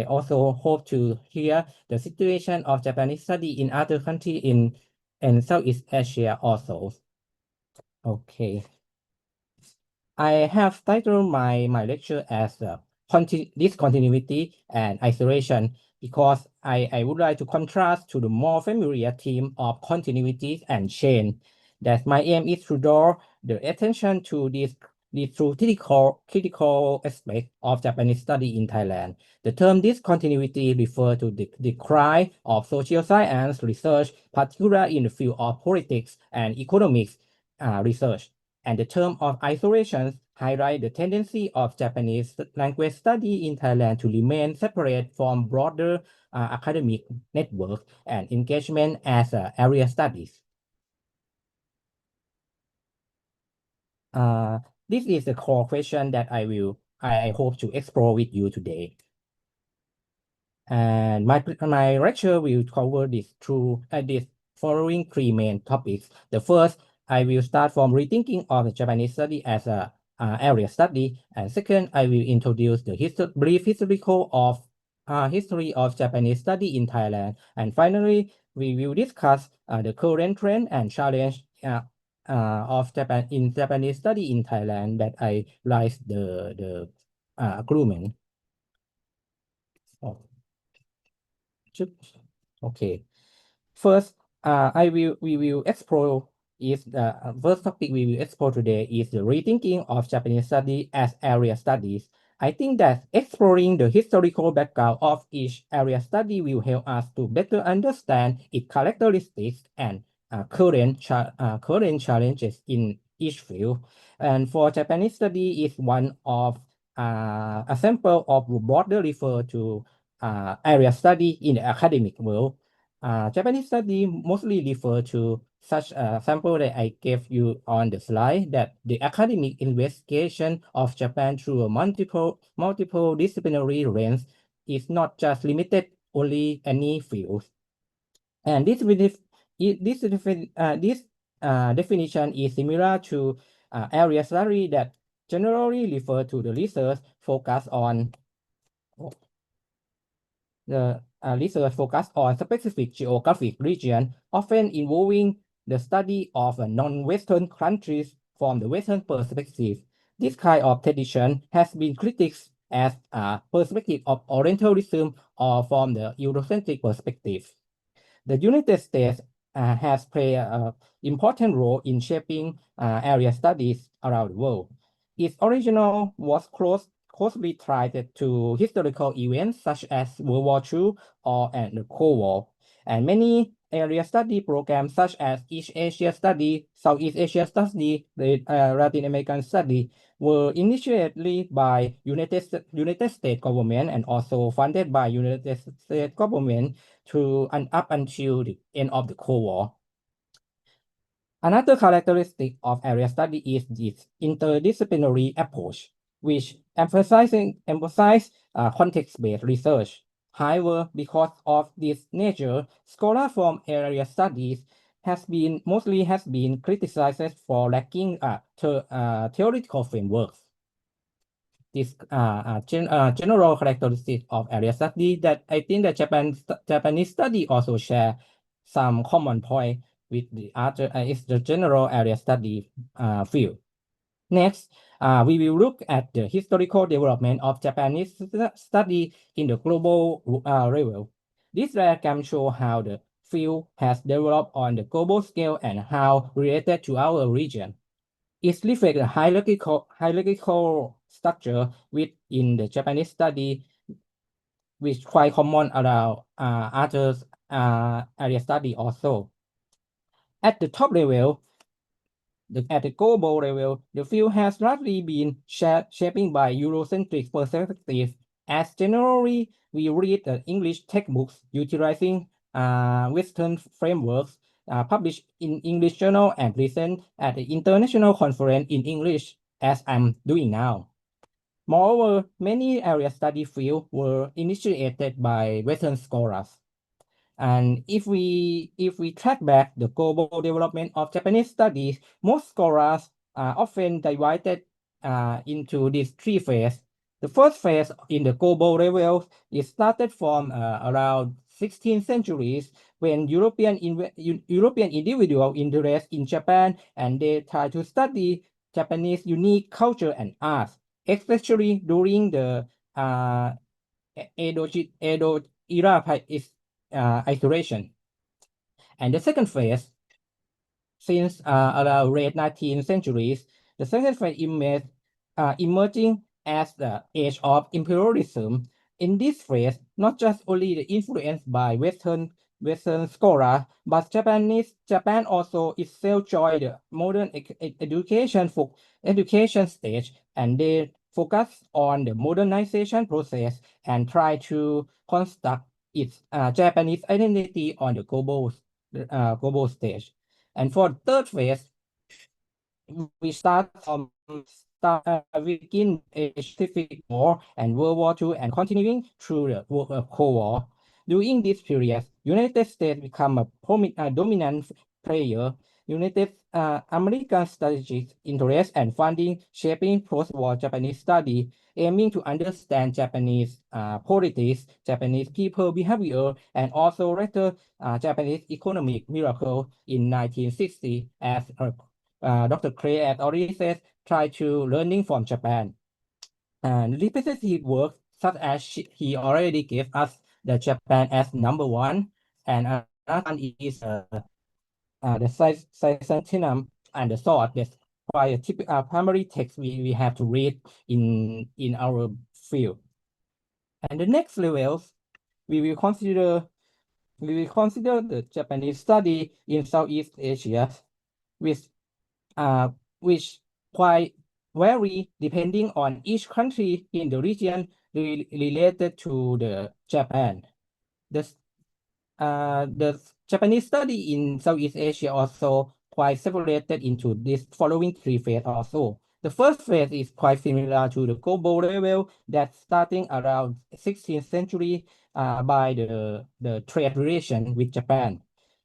also hope to hear the situation of Japanese study in other countries in Southeast Asia also. Okay. I have titled my lecture as Discontinuity and Isolation because I would like to contrast to the more familiar theme of continuity and change. That my aim is to draw the attention to this true critical aspect of Japanese study in Thailand. The term discontinuity refers to the decline of social science research, particularly in the field of politics and economics research. And the term of isolation highlight the tendency of Japanese language study in Thailand to remain separate from broader academic network and engagement as area studies. This is the core question that I hope to explore with you today. And my lecture will cover this following three main topics. The first, I will start from rethinking of the Japanese study as a area study, and second, I will introduce the brief history of Japanese study in Thailand, and finally, we will discuss the current trend and challenge of Japanese study in Thailand that I write the agreement. Oh. Okay. First, we will explore is the first topic we will explore today is the rethinking of Japanese study as area studies. I think that exploring the historical background of each area study will help us to better understand its characteristics and current challenges in each field. And for Japanese study is one of a sample of broader refer to area study in the academic world. Japanese study mostly refer to such a sample that I gave you on the slide, that the academic investigation of Japan through a multiple disciplinary lens is not just limited only any field. And this definition is similar to area study that generally refer to the research focus on the research focus on specific geographic region, often involving the study of non-Western countries from the Western perspective. This kind of tradition has been critiqued as a perspective of Orientalism or from the Eurocentric perspective. The United States has played an important role in shaping area studies around the world. Its original was closely tied to historical events such as World War II and the Cold War. And many area study programs such as East Asia Study, Southeast Asia Study, the Latin American Study were initiated by United States government and also funded by United States government up until the end of the Cold War. Another characteristic of area study is its interdisciplinary approach, which emphasizes context-based research. However, because of this nature, scholars from area studies mostly has been criticized for lacking theoretical frameworks. This general characteristic of area study that I think that Japanese study also share some common point with the other is the general area study field. Next, we will look at the historical development of Japanese study in the global level. This diagram shows how the field has developed on the global scale and how related to our region. It reflects a hierarchical structure within the Japanese study, which quite common around other area study also. At the top level, at the global level, the field has largely been shaped by Eurocentric perspective. As generally, we read the English textbooks utilizing Western frameworks published in English journal and present at the international conference in English, as I'm doing now. Moreover, many area study fields were initiated by Western scholars. And if we track back the global development of Japanese studies, most scholars are often divided into these three phases. The first phase in the global level is started from around 16th centuries when European individuals interest in Japan and they try to study Japanese unique culture and art, especially during the Edo era isolation. And the second phase, since around late 19th centuries, the second phase emerging as the age of imperialism. In this phase, not just only the influence by Western scholars, but Japan also itself joined the modern education stage, and they focus on the modernization process and try to construct its Japanese identity on the global stage. And for the third phase, we begin a Pacific War and World War II and continuing through the Cold War. During this period, United States become a dominant player. American strategic interest and funding shaping post-war Japanese study, aiming to understand Japanese politics, Japanese people behavior, and also later Japanese economic miracle in 1960, as Dr. Clay has already said, try to learning from Japan. And representative work, such as he already gave us the Japan as number one, and another one is the Scientinum and the Sword. That's quite a typical primary text we have to read in our field. And the next levels, we will consider the Japanese study in Southeast Asia, which quite vary depending on each country in the region related to the Japan. The Japanese study in Southeast Asia also quite separated into this following three phases also. The first phase is quite similar to the global level that starting around 16th century by the trade relation with Japan.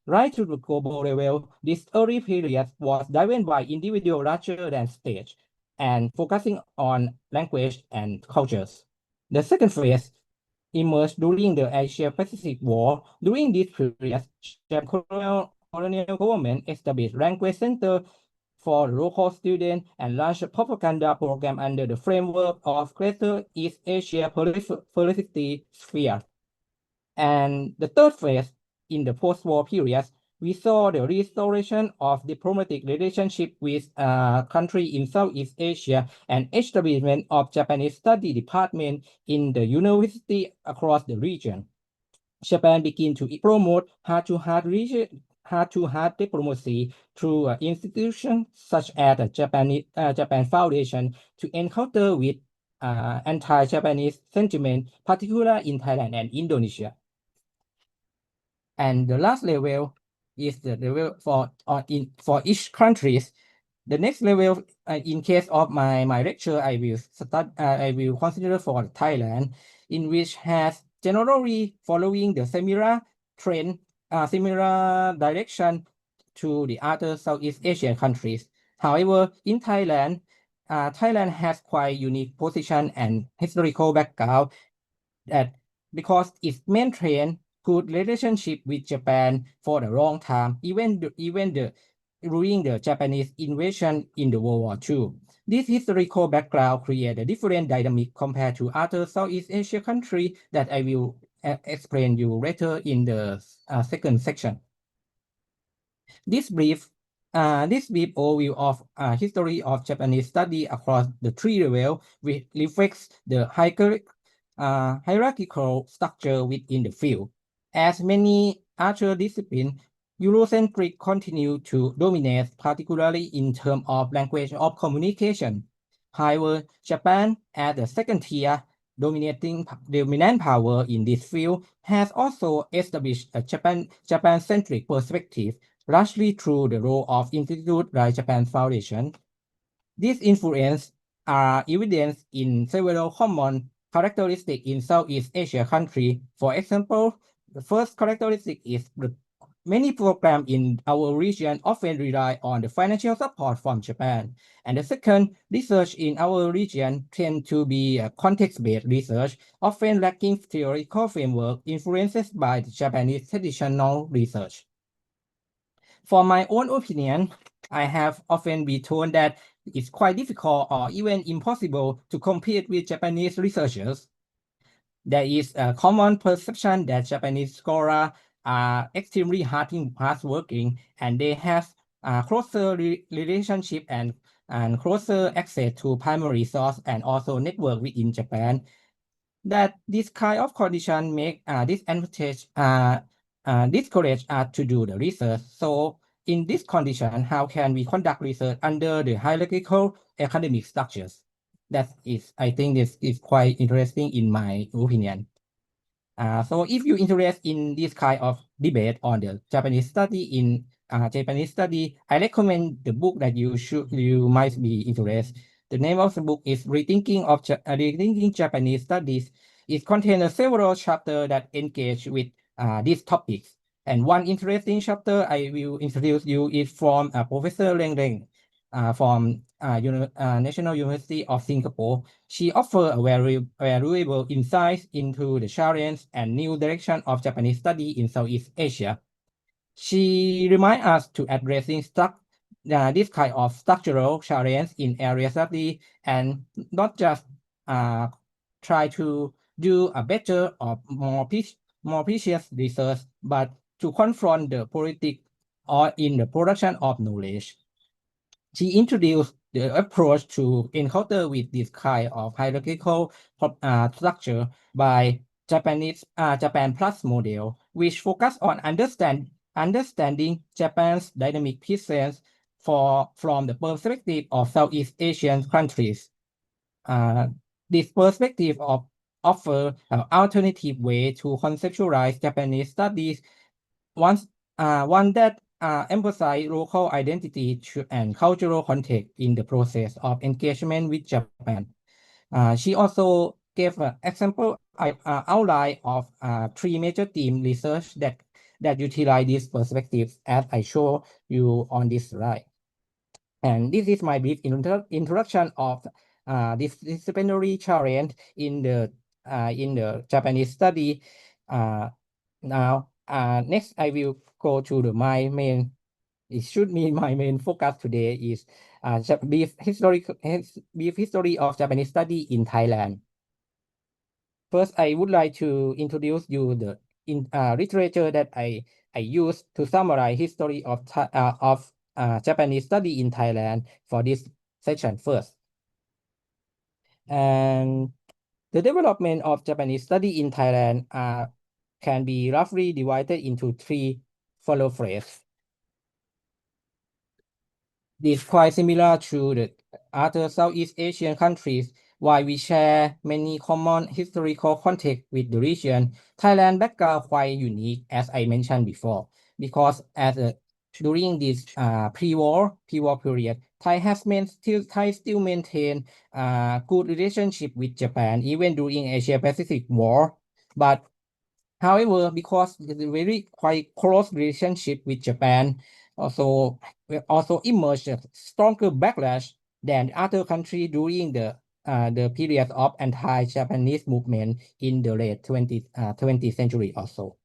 Right to the global level, this early period was driven by individual rather than state and focusing on language and cultures. The second phase emerged during the Asia-Pacific War. During this period, Japanese colonial government established language center for local students and launched a propaganda program under the framework of Greater East Asia Policy Sphere. And the third phase, in the post-war period, we saw the restoration of diplomatic relationship with countries in Southeast Asia and establishment of Japanese study department in the university across the region. Japan began to promote heart-to-heart diplomacy through institutions such as the Japan Foundation to encounter with anti-Japanese sentiment, particularly in Thailand and Indonesia. And the last level is the level for each countries. The next level, in case of my lecture, I will consider for Thailand, in which has generally following the similar trend, similar direction to the other Southeast Asian countries. However, in Thailand, Thailand has quite unique position and historical background that because it maintained good relationship with Japan for a long time, even the during the Japanese invasion in the World War II. This historical background creates a different dynamic compared to other Southeast Asia countries that I will explain you later in the second section. This brief overview of history of Japanese study across the three levels reflects the hierarchical structure within the field. As many other disciplines, Eurocentric continue to dominate, particularly in terms of language of communication. However, Japan, as the second tier dominant power in this field, has also established a Japan-centric perspective, largely through the role of institutes like Japan Foundation. These influences are evidenced in several common characteristics in Southeast Asia countries. For example, the first characteristic is that many programs in our region often rely on the financial support from Japan. And the second, research in our region tend to be context-based research, often lacking theoretical framework influenced by the Japanese traditional research. For my own opinion, I have often been told that it's quite difficult or even impossible to compete with Japanese researchers. There is a common perception that Japanese scholars are extremely hardworking, and they have closer relationship and closer access to primary source and also network within Japan. That this kind of condition make disadvantage discourage us to do the research. So in this condition, how can we conduct research under the hierarchical academic structures? That is, I think this is quite interesting in my opinion. So if you're interested in this kind of debate on the Japanese study I recommend the book that you might be interested. The name of the book is Rethinking Japanese Studies. It contains several chapters that engage with these topics. And one interesting chapter I will introduce you is from Professor Leng Leng from National University of Singapore. She offers a very valuable insights into the challenge and new direction of Japanese study in Southeast Asia. She reminds us to addressing this kind of structural challenge in area study and not just try to do a better or more precious research, but to confront the politics or in the production of knowledge. She introduced the approach to encounter with this kind of hierarchical structure by Japan Plus model, which focus on understanding Japan's dynamic presence from the perspective of Southeast Asian countries. This perspective offer an alternative way to conceptualize Japanese studies, one that emphasize local identity and cultural context in the process of engagement with Japan. She also gave an example outline of three major theme research that utilize these perspectives, as I show you on this slide. And this is my brief introduction of this disciplinary challenge in the Japanese study. Now, next I will go to my main. It should be my main focus today is brief history of Japanese study in Thailand. First, I would like to introduce you the literature that I use to summarize history of Japanese study in Thailand for this section first. And the development of Japanese study in Thailand can be roughly divided into three follow phases. This is quite similar to the other Southeast Asian countries. While we share many common historical context with the region, Thailand background quite unique, as I mentioned before, because during this pre-war period, Thai still maintain good relationship with Japan, even during Asia-Pacific War. But however, because the very quite close relationship with Japan, also emerged a stronger backlash than other countries during the period of anti-Japanese movement in the late 20th century also.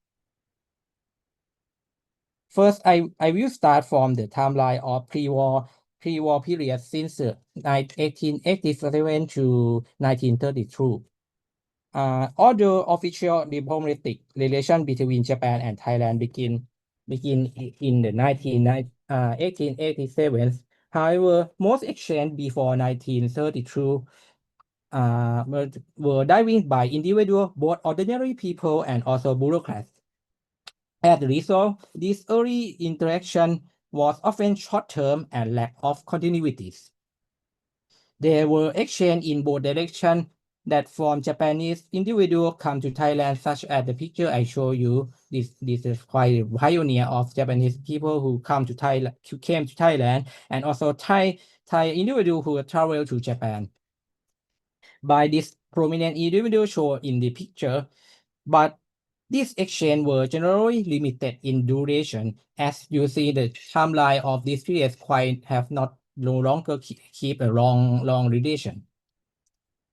First, I will start from the timeline of pre-war period since 1887 to 1932. Although official diplomatic relations between Japan and Thailand begin in the 1887. However, most exchange before 1932 were driven by individuals, both ordinary people and also bureaucrats. As a result, this early interaction was often short-term and lack of continuities. There were exchange in both directions that from Japanese individuals come to Thailand, such as the picture I show you. This is quite a pioneer of Japanese people who came to Thailand, and also Thai individual who traveled to Japan. By this prominent individual shown in the picture, but these exchanges were generally limited in duration. As you see, the timeline of this period have no longer keep a long relation.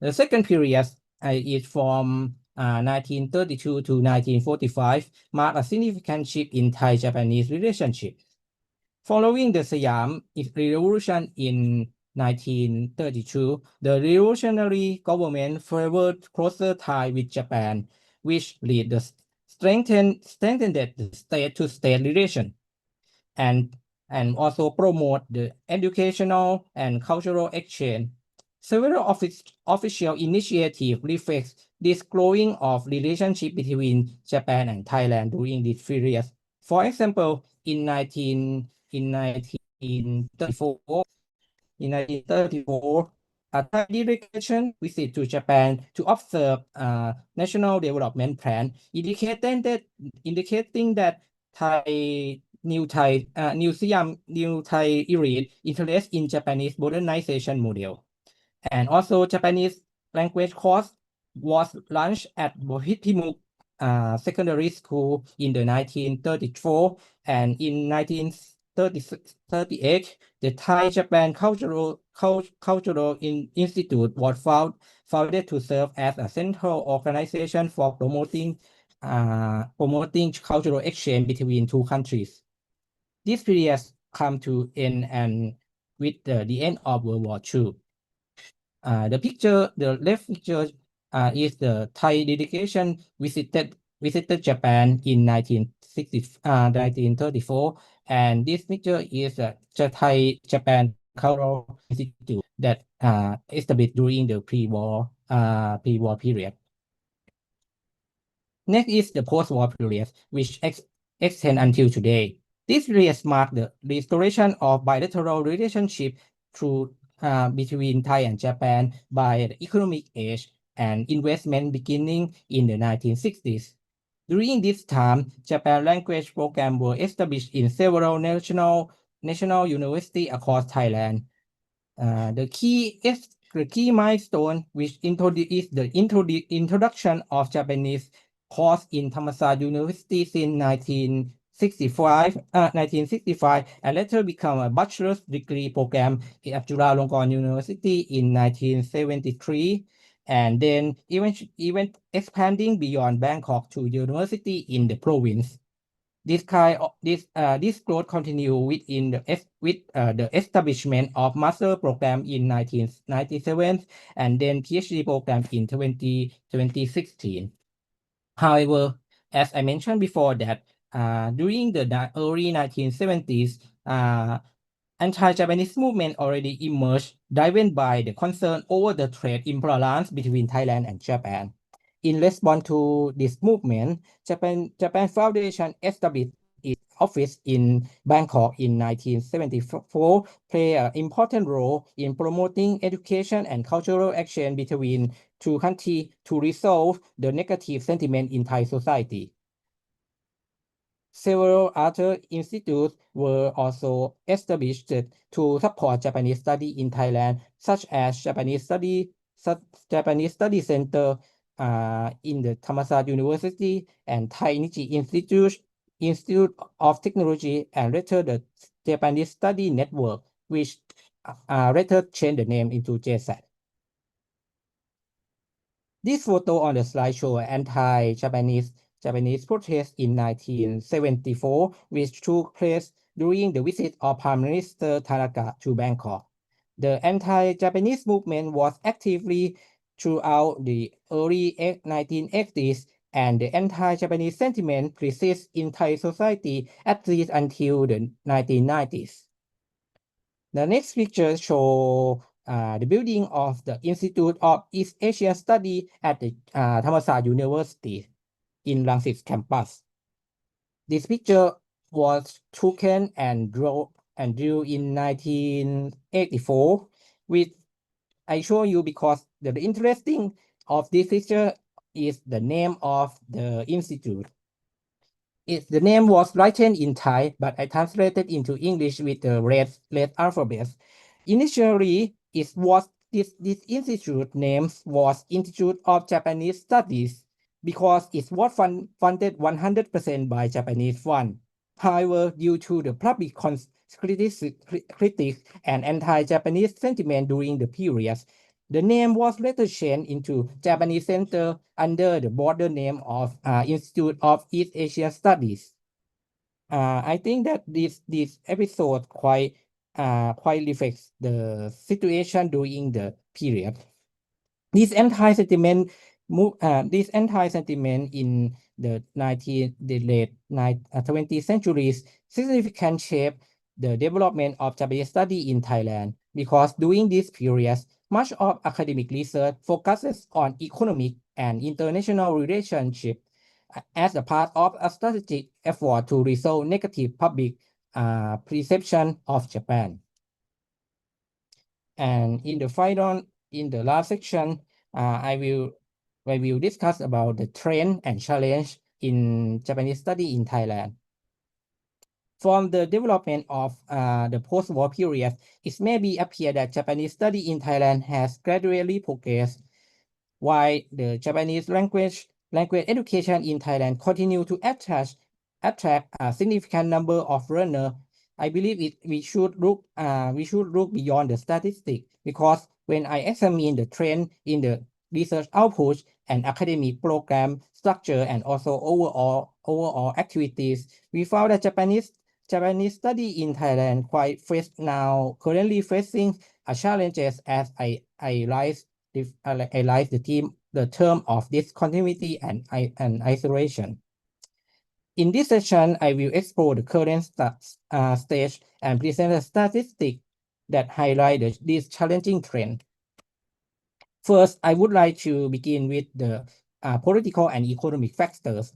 The second period is from 1932 to 1945, marked a significant shift in Thai-Japanese relationship. Following the Siam Revolution in 1932, the revolutionary government favored closer ties with Japan, which led the strengthened the state-to-state relation, and also promote the educational and cultural exchange. Several official initiatives reflect this growing of relationship between Japan and Thailand during this period. For example, in 1934, a Thai delegation visit to Japan to observe national development plan, indicating that New Thai elite interest in Japanese modernization model. And also Japanese language course was launched at Viphaveekul Secondary School in the 1934, and in 1938, the Thai-Japan Cultural Institute was founded to serve as a central organization for promoting cultural exchange between two countries. This period come to end and with the end of World War II. The left picture is the Thai delegation visited Japan in 1934, and this picture is the Thai-Japan Cultural Institute that established during the pre-war period. Next is the post-war period, which extend until today. This period marked the restoration of bilateral relationship through between Thai and Japan by the economic age and investment beginning in the 1960s. During this time, Japan language programs were established in several national universities across Thailand. The key milestone which is the introduction of Japanese course in Thammasat University since 1965, and later become a bachelor's degree program at Chulalongkorn University in 1973, and then even expanding beyond Bangkok to university in the province. This growth continued with the establishment of master program in 1997, and then PhD program in 2016. However, as I mentioned before, that during the early 1970s, anti-Japanese movement already emerged, driven by the concern over the trade imbalance between Thailand and Japan. In response to this movement, Japan Foundation established its office in Bangkok in 1974, play an important role in promoting education and cultural exchange between two countries to resolve the negative sentiment in Thai society. Several other institutes were also established to support Japanese study in Thailand, such as Japanese Study Center in the Thammasat University and Thai Nichi Institute of Technology, and later the Japanese Study Network, which later changed the name into JSAT. This photo on the slide shows anti-Japanese Japanese protest in 1974, which took place during the visit of Prime Minister Tanaka to Bangkok. The anti-Japanese movement was actively throughout the early 1980s, and the anti-Japanese sentiment persists in Thai society at least until the 1990s. The next picture shows the building of the Institute of East Asia Study at the Thammasat University in Rangsit campus. This picture was taken and drew in 1984, which I show you because the interesting of this picture is the name of the institute. The name was written in Thai, but I translated into English with the red alphabet. Initially, this institute name was Institute of Japanese Studies because it was funded 100% by Japanese fund. However, due to the public critics and anti-Japanese sentiment during the period, the name was later changed into Japanese Center under the broader name of Institute of East Asia Studies. I think that this episode quite reflects the situation during the period. This anti-sentiment in the late 20th centuries significantly shaped the development of Japanese study in Thailand, because during this period, much of academic research focuses on economic and international relationships as a part of a strategic effort to resolve negative public perception of Japan. And in the last section, I will discuss about the trend and challenge in Japanese study in Thailand. From the development of the post-war period, it may be appear that Japanese study in Thailand has gradually progressed, while the Japanese language education in Thailand continue to attract a significant number of learners. I believe we should look beyond the statistics, because when I examine the trend in the research output and academic program structure and also overall activities, we found that Japanese study in Thailand currently facing challenges, as I realize the term of discontinuity and isolation. In this session, I will explore the current stage and present a statistic that highlight this challenging trend. First, I would like to begin with the political and economic factors.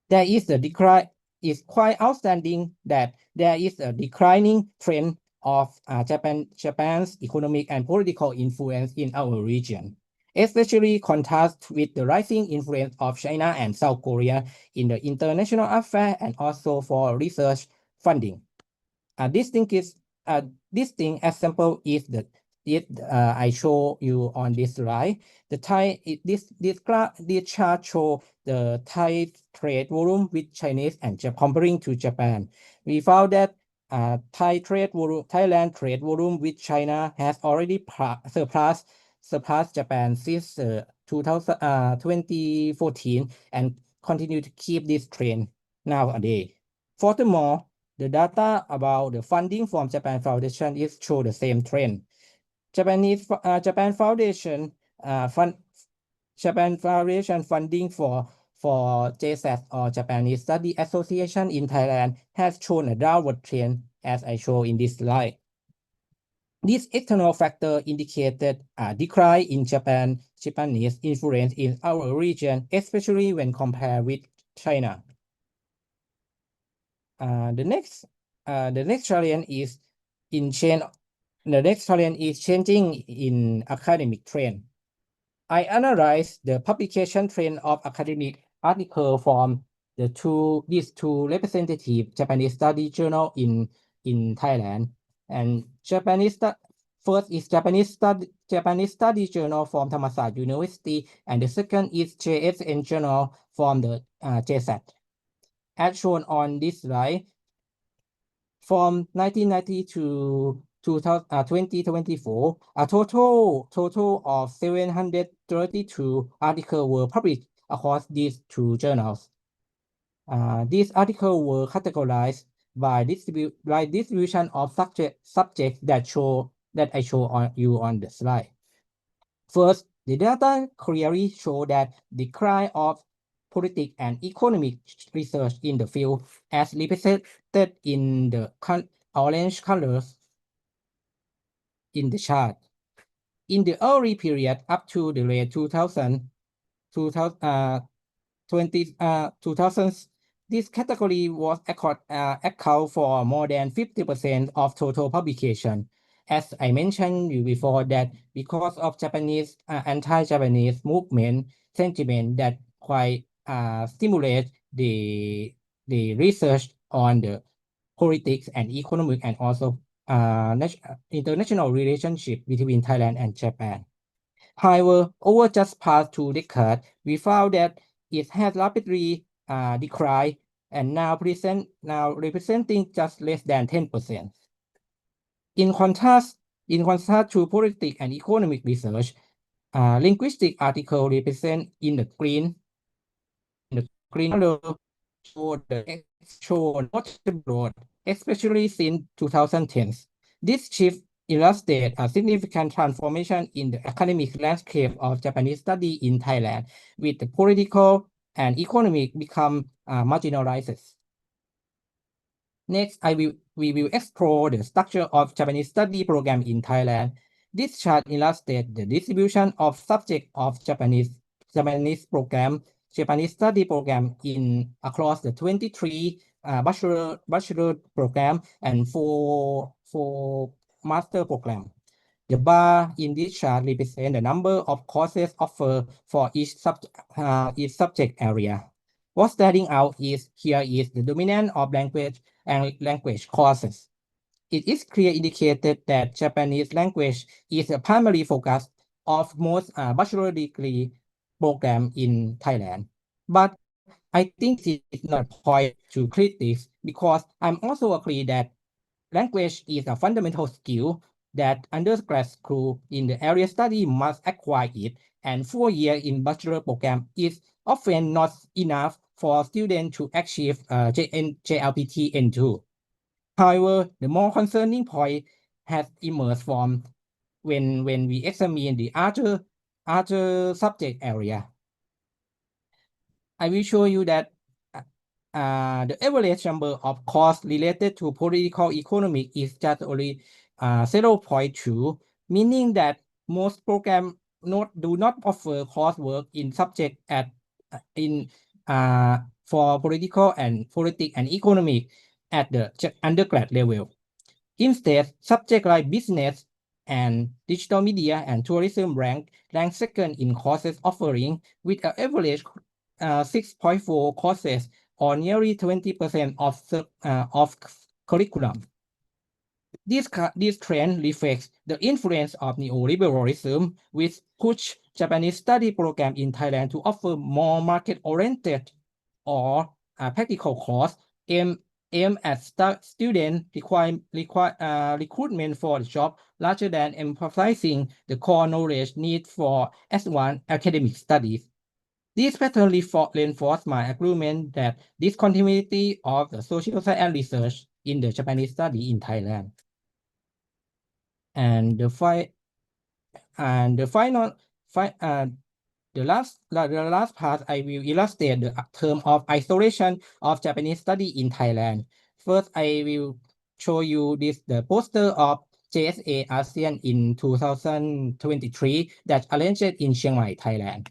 There is a decline. It's quite outstanding that there is a declining trend of Japan's economic and political influence in our region, especially contrast with the rising influence of China and South Korea in the international affairs and also for research funding. This thing example is I show you on this slide. This chart show the Thai trade volume with Chinese and comparing to Japan. We found that Thailand trade volume with China has already surpassed Japan since 2014 and continue to keep this trend nowadays. Furthermore, the data about the funding from Japan Foundation is show the same trend. Japan Foundation funding for JSAT or Japanese Study Association in Thailand has shown a downward trend, as I show in this slide. This external factor indicated a decline in Japanese influence in our region, especially when compared with China. The next challenge is changing in academic trend. I analyzed the publication trend of academic article from these two representative Japanese study journal in Thailand. And first is Japanese study journal from Thammasat University, and the second is JSN journal from the JSAT. As shown on this slide, from 1990 to 2024, a total of 732 articles were published across these two journals. These articles were categorized by distribution of subjects that I show on you on the slide. First, the data clearly show that decline of political and economic research in the field, as represented in the orange colors in the chart. In the early period up to the late 2000s, this category was account for more than 50% of total publication. As I mentioned you before, that because of Japanese anti-Japanese movement sentiment that quite stimulate the research on the politics and economic and also international relationship between Thailand and Japan. However, over just past 2 decades, we found that it has rapidly declined and now representing just less than 10%. In contrast to political and economic research, linguistic article represent in the green color show notable growth, especially since 2010. This shift illustrates a significant transformation in the academic landscape of Japanese study in Thailand, with the political and economic become marginalized. Next, we will explore the structure of Japanese study program in Thailand. This chart illustrates the distribution of subject of Japanese study program across the 23 bachelor program and four master program. The bar in this chart represent the number of courses offered for each subject area. What's standing out is the dominance of language courses. It is clearly indicated that Japanese language is a primary focus of most bachelor degree program in Thailand. But I think it is not a point to critics, because I'm also agree that language is a fundamental skill that undergrad school in the area study must acquire it, and 4 years in bachelor program is often not enough for students to achieve JLPT N2. However, the more concerning point has emerged from when we examine the other subject area. I will show you that the average number of courses related to political economy is just only 0.2, meaning that most programs do not offer coursework in subject for political and economic at the undergrad level. Instead, subjects like business and digital media and tourism rank second in courses offering, with an average 6.4 courses, or nearly 20% of curriculum. This trend reflects the influence of neoliberalism, which pushed Japanese study program in Thailand to offer more market-oriented or practical course aimed at student recruitment for the job, rather than emphasizing the core knowledge need for advanced academic studies. This pattern reinforced my agreement that discontinuity of the social science research in the Japanese study in Thailand. And the last part, I will illustrate the term of isolation of Japanese study in Thailand. First, I will show you the poster of JSA ASEAN in 2023 that arranged in Chiang Mai, Thailand.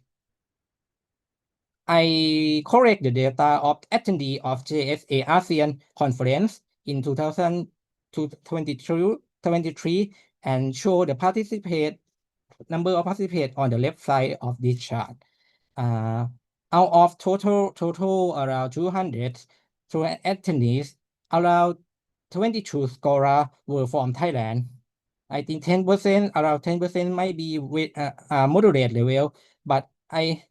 I correct the data of attendee of JSA ASEAN conference in 2023 and show the number of participants on the left side of this chart. Out of total around 200 attendees, around 22 scholars were from Thailand. I think 10%, around 10% might be with moderate level, but I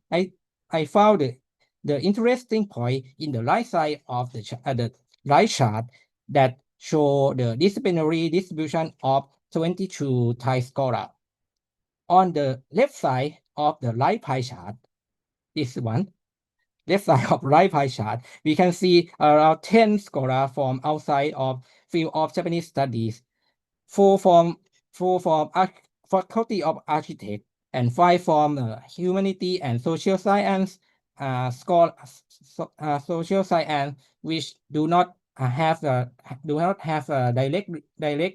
found the interesting point in the right side of the right chart that show the disciplinary distribution of 22 Thai scholars. On the left side of the right pie chart, this one, left side of right pie chart, we can see around 10 scholars from outside of field of Japanese studies, four from Faculty of Architect, and 5 from Humanity and Social Science, Social Science, which do not have a direct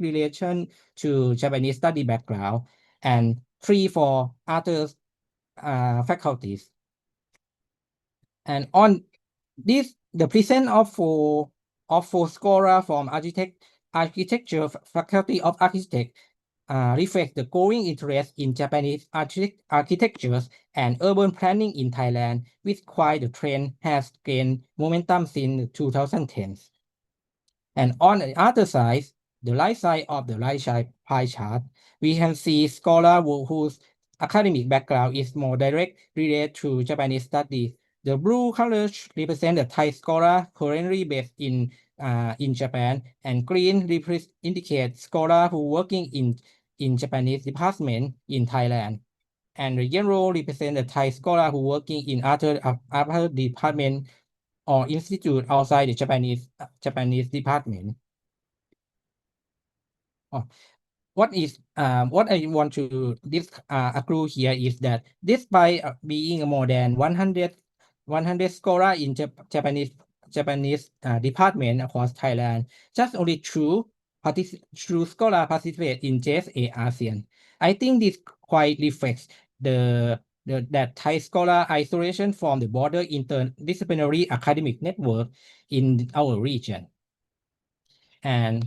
relation to Japanese study background, and 3 for other faculties. And on this, the presence of four scholars from architecture faculty of architect reflects the growing interest in Japanese architectures and urban planning in Thailand, which quite the trend has gained momentum since 2010s. And on the other side, the right side of the right side pie chart, we can see scholars whose academic background is more direct related to Japanese studies. The blue colors represent the Thai scholar currently based in Japan, and green indicate scholars who working in Japanese department in Thailand. And the yellow represent the Thai scholar who working in other department or institute outside the Japanese department. Oh, what I want to accrue here is that despite being more than 100 scholars in Japanese department across Thailand, just only two scholars participate in JSA ASEAN. I think this quite reflects that Thai scholar isolation from the broader interdisciplinary academic network in our region. And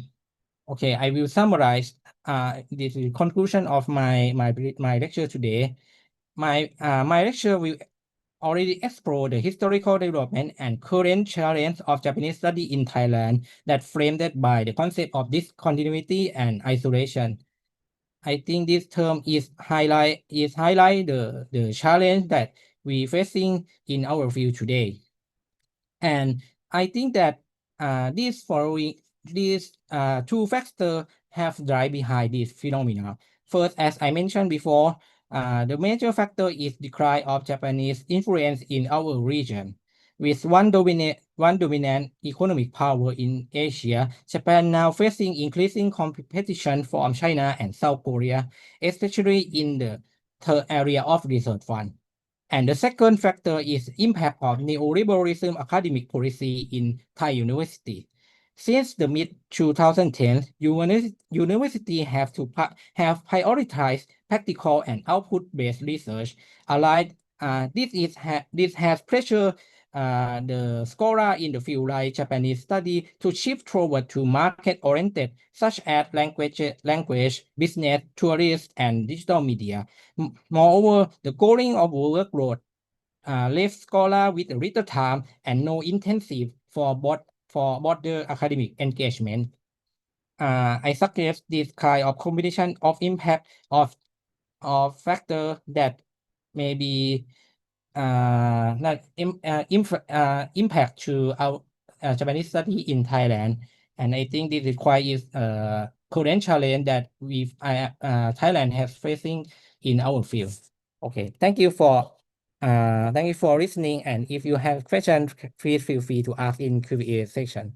okay, I will summarize this is the conclusion of my lecture today. My lecture will already explore the historical development and current challenge of Japanese study in Thailand that framed by the concept of discontinuity and isolation. I think this term is highlight the challenge that we facing in our field today. And I think that these two factors have drive behind this phenomenon. First, as I mentioned before, the major factor is decline of Japanese influence in our region. With one dominant economic power in Asia, Japan now facing increasing competition from China and South Korea, especially in the third area of research fund. And the second factor is impact of neoliberalism academic policy in Thai university. Since the mid-2010s, university have prioritized practical and output-based research. This has pressured the scholar in the field like Japanese study to shift forward to market-oriented, such as language, business, tourism, and digital media. Moreover, the growing of workload left scholar with little time and no intensive for broader academic engagement. I suggest this kind of combination of impact of factor that may be impact to our Japanese study in Thailand, and I think this requires current challenge that Thailand has facing in our field. Okay, thank you for listening, and if you have questions, please feel free to ask in Q&A section.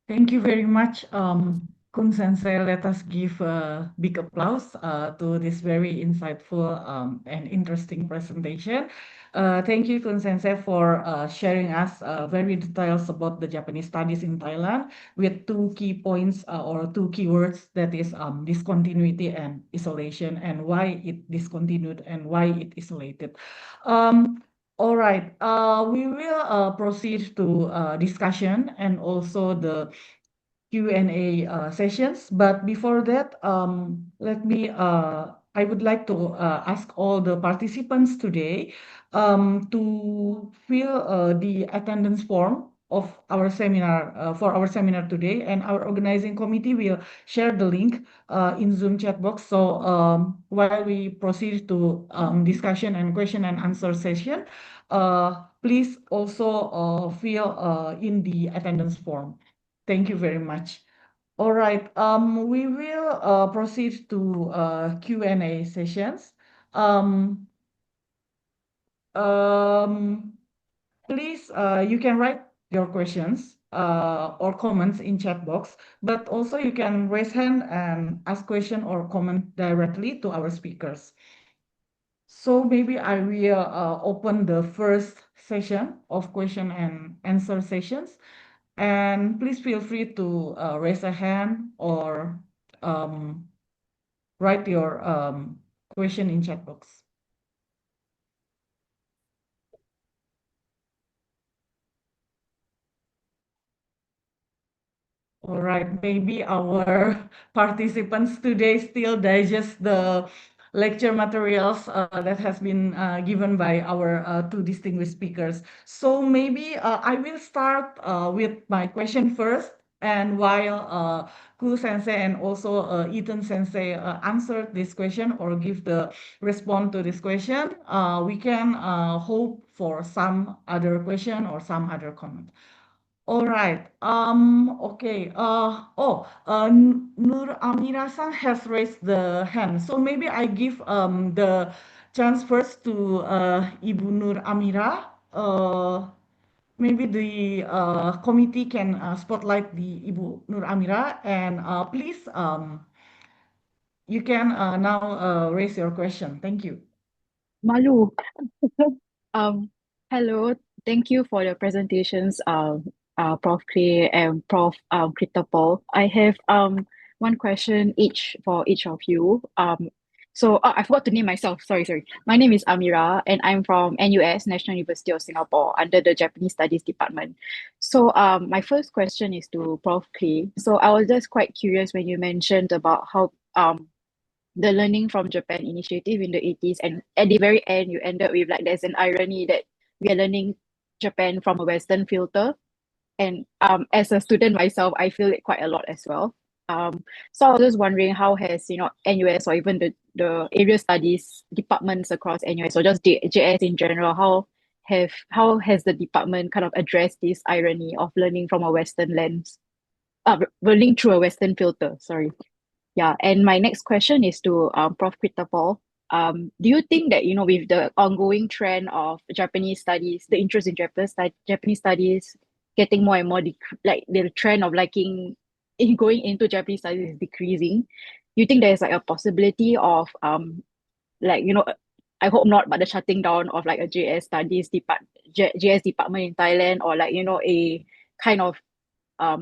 Thank you very much, Kun Sensei. Let us give a big applause to this very insightful and interesting presentation. Thank you, Kun Sensei, for sharing us very details about the Japanese studies in Thailand with two key points or two keywords, that is discontinuity and isolation, and why it discontinued and why it isolated. All right, we will proceed to discussion and also the Q&A sessions. But before that, I would like to ask all the participants today to fill the attendance form of our seminar for our seminar today, and our organizing committee will share the link in Zoom chat box. So while we proceed to discussion and question and answer session, please also fill in the attendance form. Thank you very much. All right, we will proceed to Q&A sessions. Please, you can write your questions or comments in chat box, but also you can raise hand and ask question or comment directly to our speakers. So maybe I will open the first session of question and answer sessions. And please feel free to raise a hand or write your question in chat box. All right, maybe our participants today still digest the lecture materials that has been given by our two distinguished speakers. So maybe I will start with my question first. And while Ku Sensei and also Eaton Sensei answer this question or give the response to this question, we can hope for some other question or some other comment. All right. Okay. Nur Amira-san has raised the hand. So maybe I give the chance first to Ibu Nur Amira. Maybe the committee can spotlight the Ibu Nur Amira, and please you can now raise your question. Thank you.
Malu. Um, Hello. Thank you for your presentations, Prof. Clay and Prof. Krittaphol. I have one question each for each of you. I forgot to name myself. Sorry. My name is Amira, and I'm from NUS, National University of Singapore, under the Japanese Studies Department. So, my first question is to Prof. Clay. So, I was just quite curious when you mentioned about how the Learning from Japan initiative in the 80s, and at the very end you ended with like there's an irony that we are learning Japan from a Western filter. And as a student myself, I feel it quite a lot as well. So I was just wondering, how has NUS or even the area studies departments across NUS or just JS in general, how has the department kind of addressed this irony of learning from a Western lens, learning through a Western filter, sorry. Yeah, and my next question is to Prof. Krittaphol. Do you think that, with the ongoing trend of Japanese studies, the interest in Japanese studies getting more and more, like the trend of liking in going into Japanese studies is decreasing, you think there's like a possibility of I hope not, but the shutting down of like a JS department in Thailand, or like, a kind of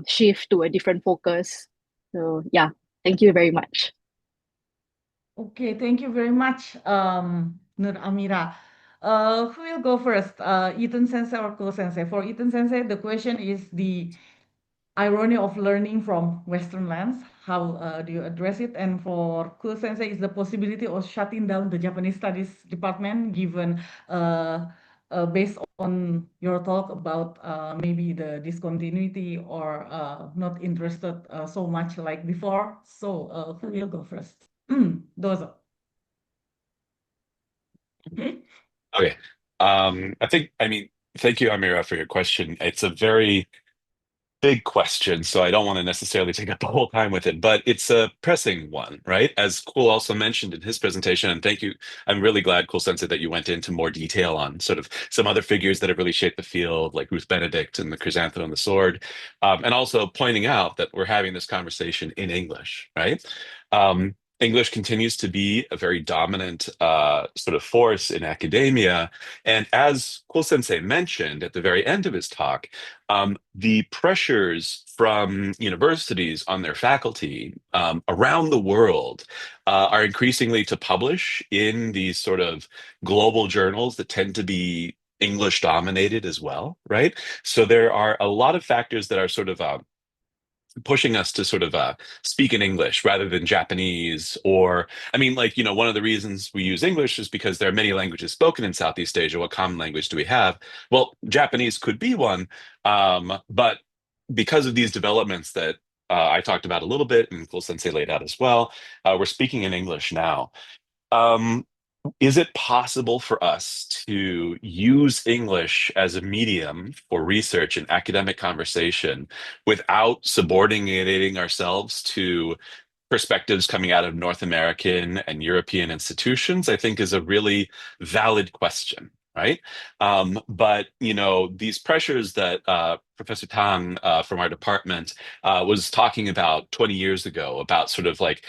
shift to a different focus? So yeah. Thank you very much.
Okay, thank you very much, Nur Amira. Who will go first, Eaton Sensei or Ko Sensei? For Eaton Sensei, the question is the irony of learning from Western lands. How do you address it? And for Ko Sensei, is the possibility of shutting down the Japanese Studies department, given based on your talk about maybe the discontinuity or not interested so much like before. So who will go first? Dozo.
Okay. Thank you, Amira, for your question. It's a very big question, so I don't want to necessarily take up the whole time with it, but it's a pressing one, right? As Kul also mentioned in his presentation, and thank you. I'm really glad, Kul Sensei, that you went into more detail on sort of some other figures that have really shaped the field, like Ruth Benedict and the chrysanthemum and the sword, and also pointing out that we're having this conversation in English, right? English continues to be a very dominant sort of force in academia. And as Kul Sensei mentioned at the very end of his talk, the pressures from universities on their faculty around the world are increasingly to publish in these sort of global journals that tend to be English dominated as well, right? So there are a lot of factors that are sort of pushing us to sort of speak in English rather than Japanese. Or, one of the reasons we use English is because there are many languages spoken in Southeast Asia. What common language do we have? Well, Japanese could be one, but because of these developments that I talked about a little bit and Kul Sensei laid out as well, we're speaking in English now. Is it possible for us to use English as a medium for research and academic conversation without subordinating ourselves to perspectives coming out of North American and European institutions? I think is a really valid question, right? But these pressures that Professor Tang from our department was talking about 20 years ago, about sort of like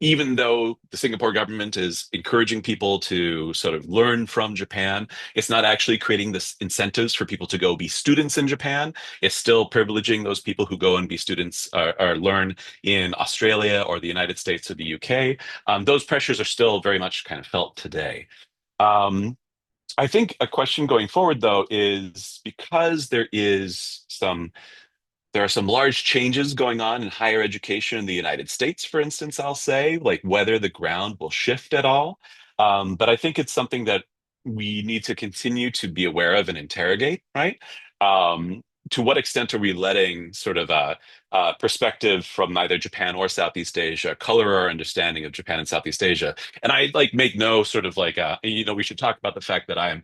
even though the Singapore government is encouraging people to sort of learn from Japan, it's not actually creating this incentives for people to go be students in Japan. It's still privileging those people who go and be students or learn in Australia or the United States or the UK. Those pressures are still very much kind of felt today. I think a question going forward, though, is because there are some large changes going on in higher education in the United States, for instance, I'll say, like whether the ground will shift at all. But I think it's something that we need to continue to be aware of and interrogate, right? To what extent are we letting sort of a perspective from either Japan or Southeast Asia color our understanding of Japan and Southeast Asia? And I like make no sort of like, we should talk about the fact that I am,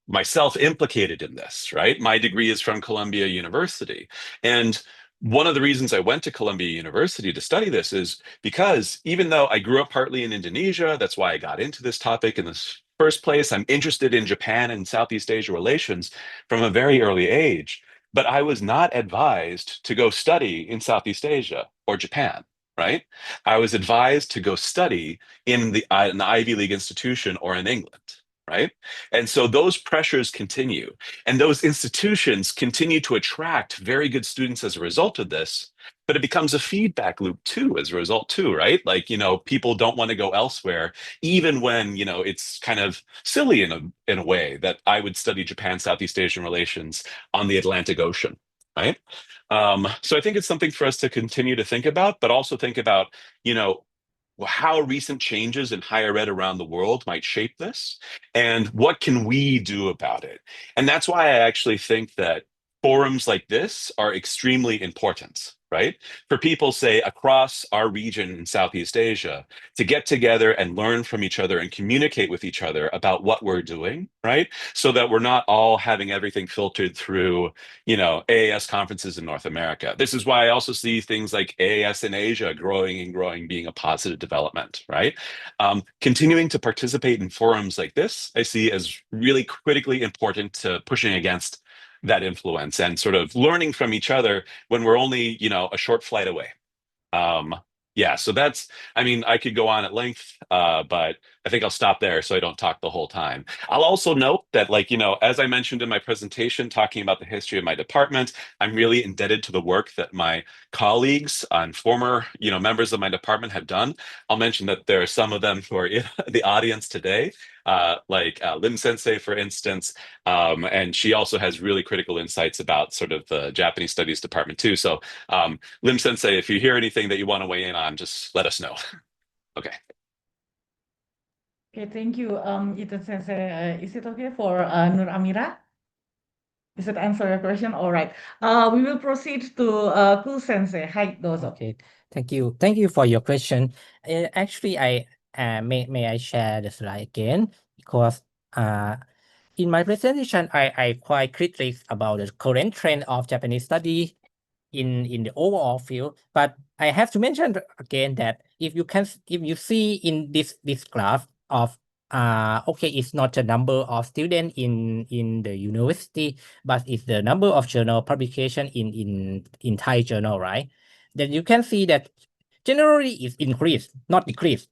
myself implicated in this, right? My degree is from Columbia University. And one of the reasons I went to Columbia University to study this is because even though I grew up partly in Indonesia, that's why I got into this topic in this first place. I'm interested in Japan and Southeast Asia relations from a very early age, but I was not advised to go study in Southeast Asia or Japan, right? I was advised to go study in an Ivy League institution or in England, right? And so those pressures continue. And those institutions continue to attract very good students as a result of this, but it becomes a feedback loop too as a result too, right? Like, people don't want to go elsewhere, even when, it's kind of silly in a way that I would study Japan, Southeast Asian relations on the Atlantic Ocean, right? So I think it's something for us to continue to think about, but also think about, how recent changes in higher ed around the world might shape this, and what can we do about it? And that's why I actually think that forums like this are extremely important, right? For people, say, across our region in Southeast Asia to get together and learn from each other and communicate with each other about what we're doing, right? So that we're not all having everything filtered through, AAS conferences in North America. This is why I also see things like AAS in Asia growing and growing, being a positive development, right? Continuing to participate in forums like this, I see as really critically important to pushing against that influence and sort of learning from each other when we're only, a short flight away. So I could go on at length, but I think I'll stop there so I don't talk the whole time. I'll also note that, as I mentioned in my presentation, talking about the history of my department, I'm really indebted to the work that my colleagues and former, members of my department have done. I'll mention that there are some of them who are in the audience today, like Lim Sensei, for instance, and she also has really critical insights about sort of the Japanese Studies department too. So Lim Sensei, if you hear anything that you want to weigh in on, just let us know. Okay.
Okay, thank you, Eaton Sensei. Is it okay for Nur Amira? Does it answer your question? All right. We will proceed to Ku Sensei. Hi, those.
Okay, thank you. Thank you for your question. Actually, I may I share the slide again, because in my presentation, I quite critical about the current trend of Japanese study in the overall field. But I have to mention again that if you see in this graph of it's not the number of students in the university, but it's the number of journal publication in Thai journal, right? Then you can see that generally it's increased, not decreased.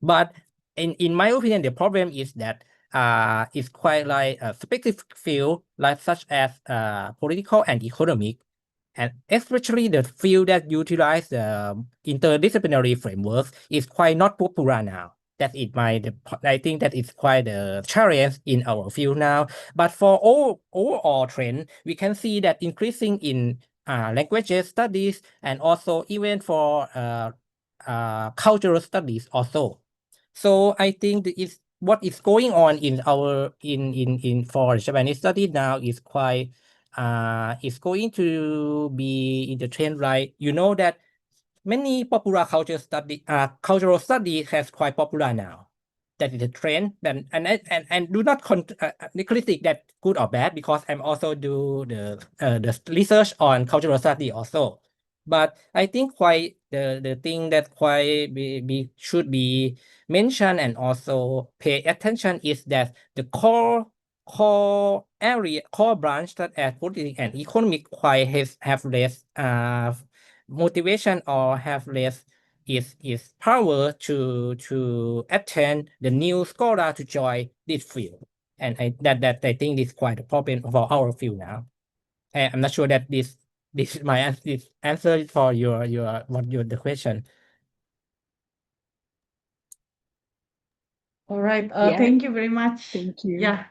But in my opinion, the problem is that it's quite like a specific field, like such as political and economic, and especially the field that utilize the interdisciplinary frameworks is quite not popular now. I think that is quite a challenge in our field now. But for overall trend, we can see that increasing in languages studies, and also even for cultural studies also. So I think what is going on in our in for Japanese study now is quite is going to be in the trend, right? That many popular cultural study has quite popular now. That is a trend. And do not critique that good or bad, because I'm also do the research on cultural study also. But I think quite the thing that quite should be mentioned and also pay attention is that the core branch that as politics and economic quite have less motivation or have less is power to attend the new scholar to join this field. And that I think is quite a problem for our field now. And I'm not sure that this is my answer for your the question.
All right.
Yeah.
Thank you very much.
Thank you.
Yeah.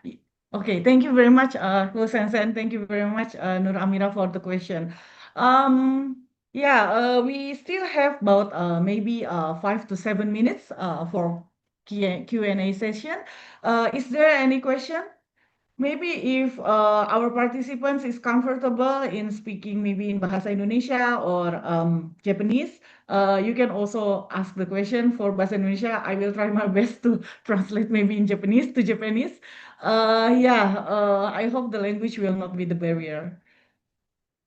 Okay. Thank you very much, Sensei, and thank you very much, Nur Amira, for the question. Yeah. We still have about maybe 5 to 7 minutes for Q&A session. Is there any question? Maybe if our participants is comfortable in speaking maybe in Bahasa Indonesia or Japanese, you can also ask the question for Bahasa Indonesia. I will try my best to translate maybe in Japanese to Japanese. Yeah, I hope the language will not be the barrier.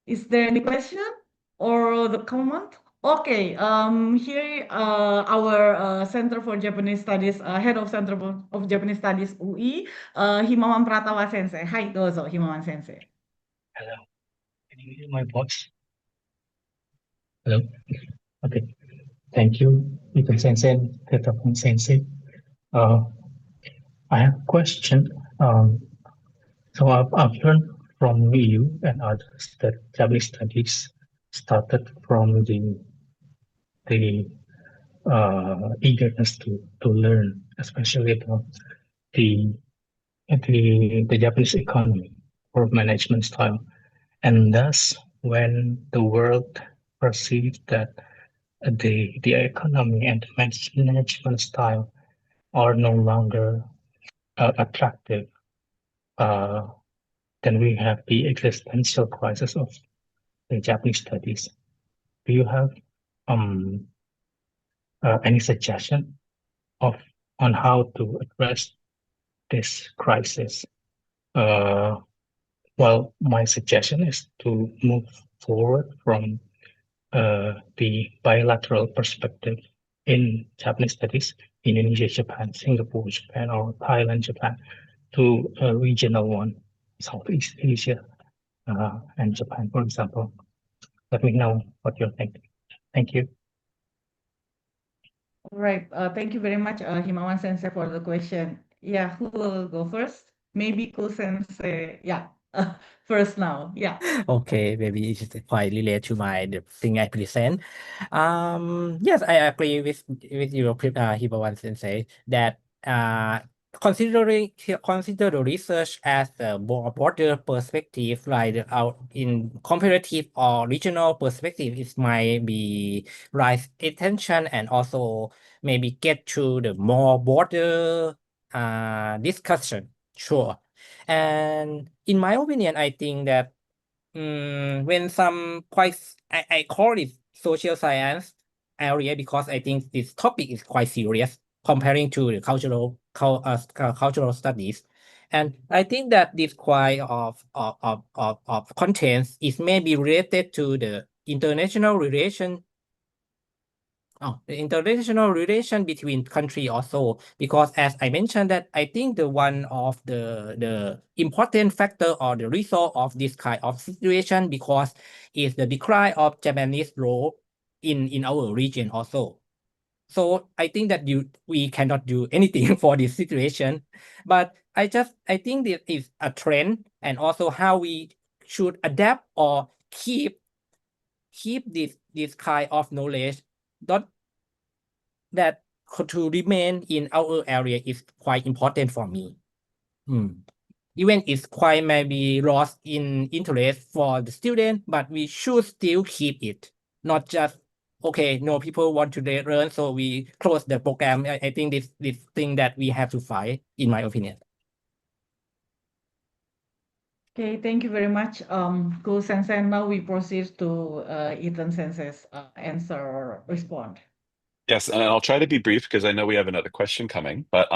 Is there any question or the comment? Okay, here our Center for Japanese Studies, Head of Center of Japanese Studies UI, Himawan Pratawa Sensei. Hai, dozo, Himawan Sensei.
Hello, can you hear my voice? Hello, okay. Thank you, Eaton Sensei, Krittaphol Sensei. I have a question. So I've heard from you and others that Japanese studies started from the eagerness to learn, especially about the Japanese economy or management style, and thus when the world perceived that the economy and management style are no longer attractive, then we have the existential crisis of the Japanese studies. Do you have any suggestion on how to address this crisis? Well, my suggestion is to move forward from the bilateral perspective in Japanese studies, Indonesia, Japan, Singapore, Japan, or Thailand, Japan, to a regional one, Southeast Asia, and Japan, for example. Let me know what you're thinking. Thank you.
All right. Thank you very much, Himawan Sensei, for the question. Yeah, who will go first? Maybe Ko Sensei. Yeah, first now. Yeah.
Okay, maybe it's quite related to the thing I present. Yes, I agree with your Hibawan Sensei that consider the research as a more broader perspective, like out in comparative or regional perspective, it might be rise attention and also maybe get to the more broader discussion. Sure. And in my opinion, I think that when some quite I call it social science area because I think this topic is quite serious comparing to the cultural studies, and I think that this quite of contents is maybe related to the international relation. The international relation between country also, because as I mentioned that I think the one of the important factor or the result of this kind of situation because is the decline of Japanese role in our region also. So I think that we cannot do anything for this situation, but I think this is a trend and also how we should adapt or keep this kind of knowledge that to remain in our area is quite important for me. Even it's quite maybe lost in interest for the student, but we should still keep it, not just okay, no people want to learn, so we close the program. I think this thing that we have to fight, in my opinion.
Okay, thank you very much, Ko Sensei. Now we proceed to Eaton Sensei's answer or respond.
Yes, and I'll try to be brief because I know we have another question coming. But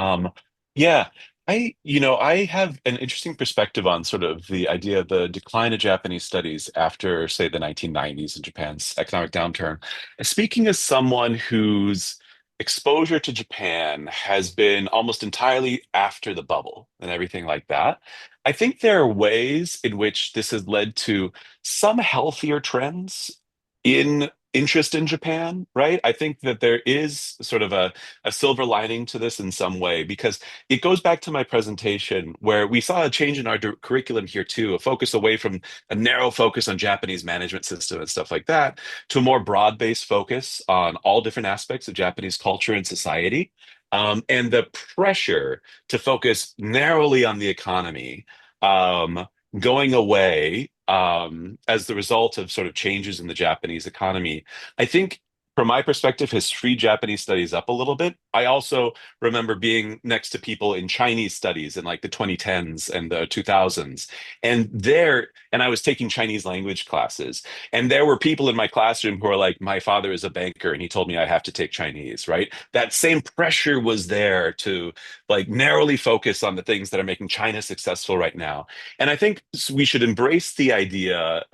yeah, I have an interesting perspective on sort of the idea of the decline of Japanese studies after, say, the 1990s and Japan's economic downturn. Speaking as someone whose exposure to Japan has been almost entirely after the bubble and everything like that, I think there are ways in which this has led to some healthier trends in interest in Japan, right? I think that there is sort of a silver lining to this in some way because it goes back to my presentation where we saw a change in our curriculum here too, a focus away from a narrow focus on Japanese management system and stuff like that to a more broad-based focus on all different aspects of Japanese culture and society. And the pressure to focus narrowly on the economy going away as the result of sort of changes in the Japanese economy, I think from my perspective, has freed Japanese studies up a little bit. I also remember being next to people in Chinese studies in like the 2010s and the 2000s. And I was taking Chinese language classes. And there were people in my classroom who are like, my father is a banker and he told me I have to take Chinese, right? That same pressure was there to like narrowly focus on the things that are making China successful right now. And I think we should embrace the idea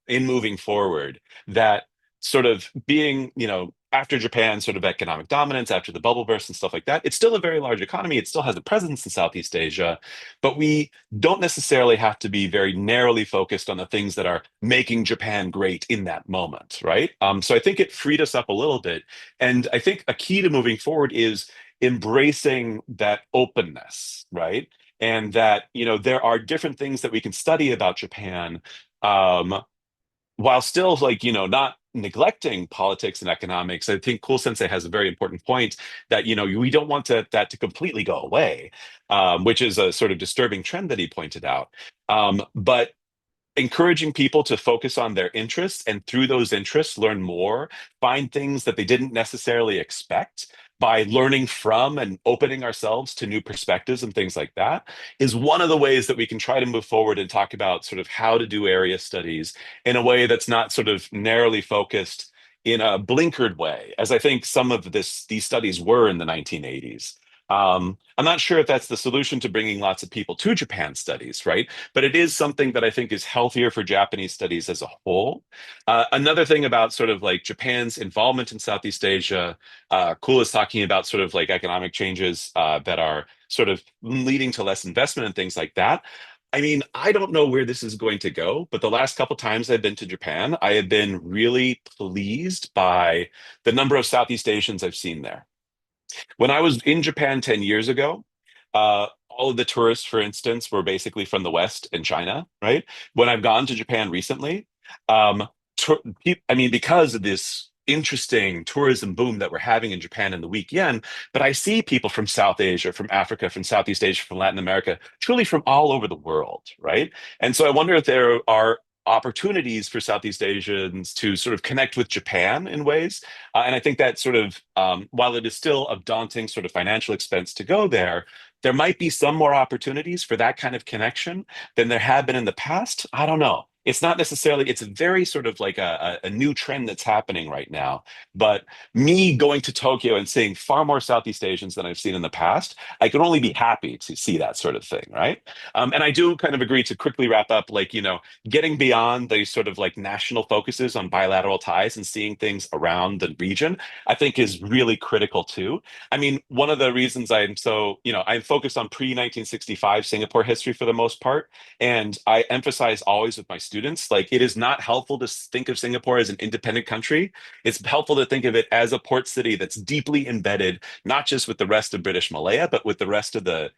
in moving forward that sort of being, after Japan's sort of economic dominance, after the bubble burst and stuff like that, it's still a very large economy. It still has a presence in Southeast Asia, but we don't necessarily have to be very narrowly focused on the things that are making Japan great in that moment, right? So I think it freed us up a little bit. And I think a key to moving forward is embracing that openness, right? And that, there are different things that we can study about Japan. While still like not neglecting politics and economics. I think Cool Sensei has a very important point that we don't want that to completely go away, which is a sort of disturbing trend that he pointed out. But encouraging people to focus on their interests and through those interests learn more, find things that they didn't necessarily expect by learning from and opening ourselves to new perspectives and things like that is one of the ways that we can try to move forward and talk about sort of how to do area studies in a way that's not sort of narrowly focused in a blinkered way, as I think some of these studies were in the 1980s. I'm not sure if that's the solution to bringing lots of people to Japan studies, right? But it is something that I think is healthier for Japanese studies as a whole. Another thing about sort of like Japan's involvement in Southeast Asia, Kul is talking about sort of like economic changes that are sort of leading to less investment and things like that. I mean, I don't know where this is going to go, but the last couple times I've been to Japan, I have been really pleased by the number of Southeast Asians I've seen there. When I was in Japan 10 years ago, all of the tourists, for instance, were basically from the West and China, right? When I've gone to Japan recently, um, I mean, because of this interesting tourism boom that we're having in Japan in the weak yen, but I see people from South Asia, from Africa, from Southeast Asia, from Latin America, truly from all over the world, right? And so I wonder if there are opportunities for Southeast Asians to sort of connect with Japan in ways. And I think that sort of, while it is still a daunting sort of financial expense to go there might be some more opportunities for that kind of connection than there have been in the past. I don't know. It's not necessarily, it's a very sort of like a new trend that's happening right now. But me going to Tokyo and seeing far more Southeast Asians than I've seen in the past, I can only be happy to see that sort of thing, right? And I do kind of agree to quickly wrap up, like, getting beyond the sort of like national focuses on bilateral ties and seeing things around the region, I think is really critical too. I mean, one of the reasons I'm focused on pre-1965 Singapore history for the most part. And I emphasize always with my students, like, it is not helpful to think of Singapore as an independent country. It's helpful to think of it as a port city that's deeply embedded, not just with the rest of British Malaya, but with the rest of the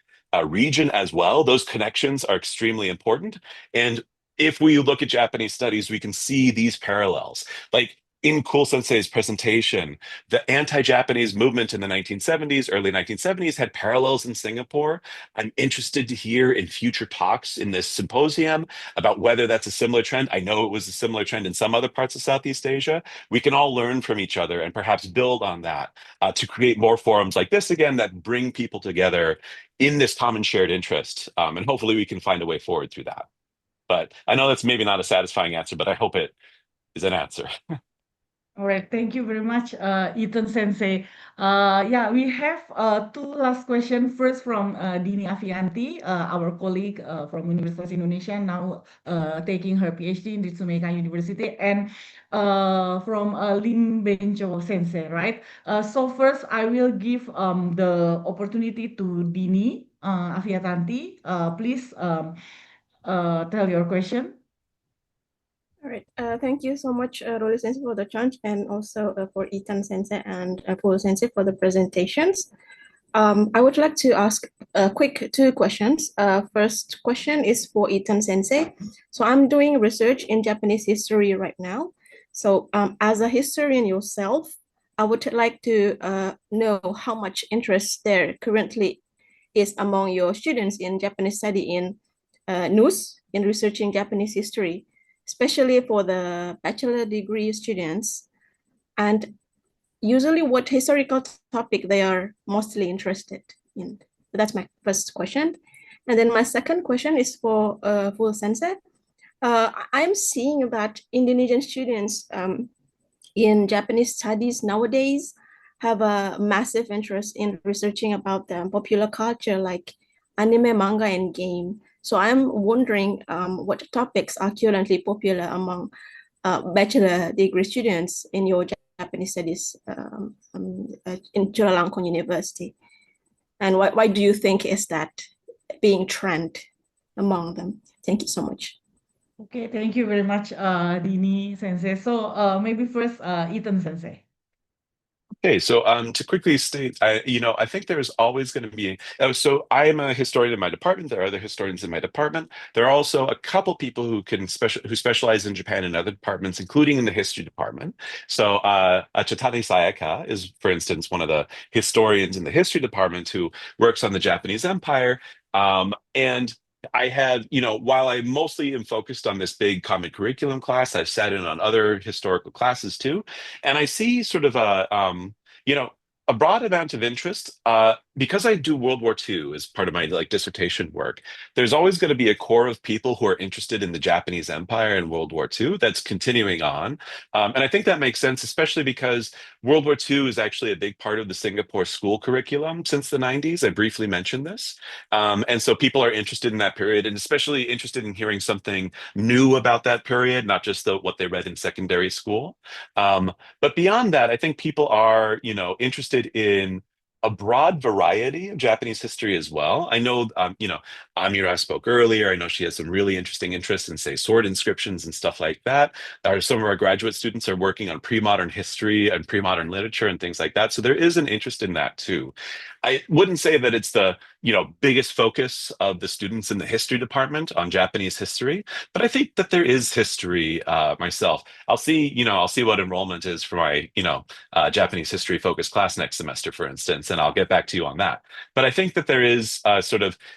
region as well. Those connections are extremely important. And if we look at Japanese studies, we can see these parallels. Like in Cool Sensei's presentation, the anti-Japanese movement in the 1970s, early 1970s, had parallels in Singapore. I'm interested to hear in future talks in this symposium about whether that's a similar trend. I know it was a similar trend in some other parts of Southeast Asia. We can all learn from each other and perhaps build on that to create more forums like this again that bring people together in this common shared interest. And hopefully we can find a way forward through that. But I know that's maybe not a satisfying answer, but I hope it is an answer.
All right, thank you very much, Ethan Sensei. Yeah, we have two last questions. First from Dini Afianti, our colleague from Universitas Indonesia, now taking her PhD in Ritsumeikan University, and from Lim Benjo Sensei, right? So first, I will give the opportunity to Dini Afianti. Please tell your question.
All right. Thank you so much, Roli Sensei, for the chance, and also for Ethan Sensei and Paul Sensei for the presentations. I would like to ask quick two questions. First question is for Eaton Sensei. So I'm doing research in Japanese history right now. So as a historian yourself, I would like to know how much interest there currently is among your students in Japanese study in NUS, in researching Japanese history, especially for the bachelor degree students. And usually what historical topic they are mostly interested in. That's my first question. And then my second question is for Full Sensei. I'm seeing that Indonesian students in Japanese studies nowadays have a massive interest in researching about the popular culture like anime, manga, and game. So I'm wondering what topics are currently popular among bachelor degree students in your Japanese studies in Chulalongkorn University, and why do you think is that being trend among them? Thank you so much.
Okay, thank you very much, Dini Sensei. So maybe first, Ethan Sensei.
Okay, so to quickly state, I think there's always going to be. So I am a historian in my department. There are other historians in my department. There are also a couple people who specialize in Japan in other departments, including in the history department. So Chitane Sayaka is, for instance, one of the historians in the history department who works on the Japanese Empire. And I have, while I mostly am focused on this big common curriculum class, I've sat in on other historical classes too. And I see sort of a broad amount of interest because I do World War II as part of my dissertation work. There's always going to be a core of people who are interested in the Japanese Empire and World War II that's continuing on, and I think that makes sense, especially because World War II is actually a big part of the Singapore school curriculum since the 90s. I briefly mentioned this, and so people are interested in that period, and especially interested in hearing something new about that period, not just what they read in secondary school. But beyond that, I think people are, interested in a broad variety of Japanese history as well. I know, Amira spoke earlier. I know she has some really interesting interests in, say, sword inscriptions and stuff like that. Some of our graduate students are working on pre-modern history and pre-modern literature and things like that. So there is an interest in that too. I wouldn't say that it's the, biggest focus of the students in the history department on Japanese history, but I think that there is history myself. I'll see what enrollment is for my, Japanese history focused class next semester, for instance, and I'll get back to you on that. But I think that there is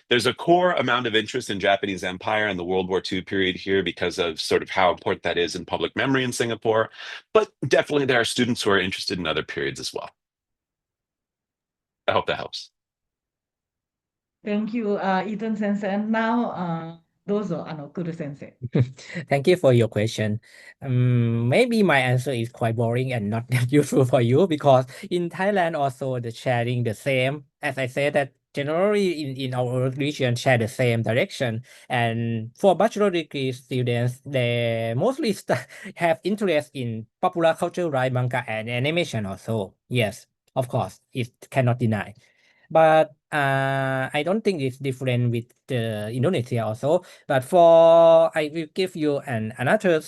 there's a core amount of interest in Japanese Empire and the World War II period here because of sort of how important that is in public memory in Singapore. But definitely there are students who are interested in other periods as well. I hope that helps.
Thank you, Ethan Sensei. And now, Dozo, Kuru Sensei.
Thank you for your question. Maybe my answer is quite boring and not that useful for you because in Thailand also the sharing the same. As I said that generally in our region share the same direction. And for bachelor degree students, they mostly have interest in popular culture, right? Manga and animation also. Yes, of course, it cannot deny. But I don't think it's different with Indonesia also. But I will give you another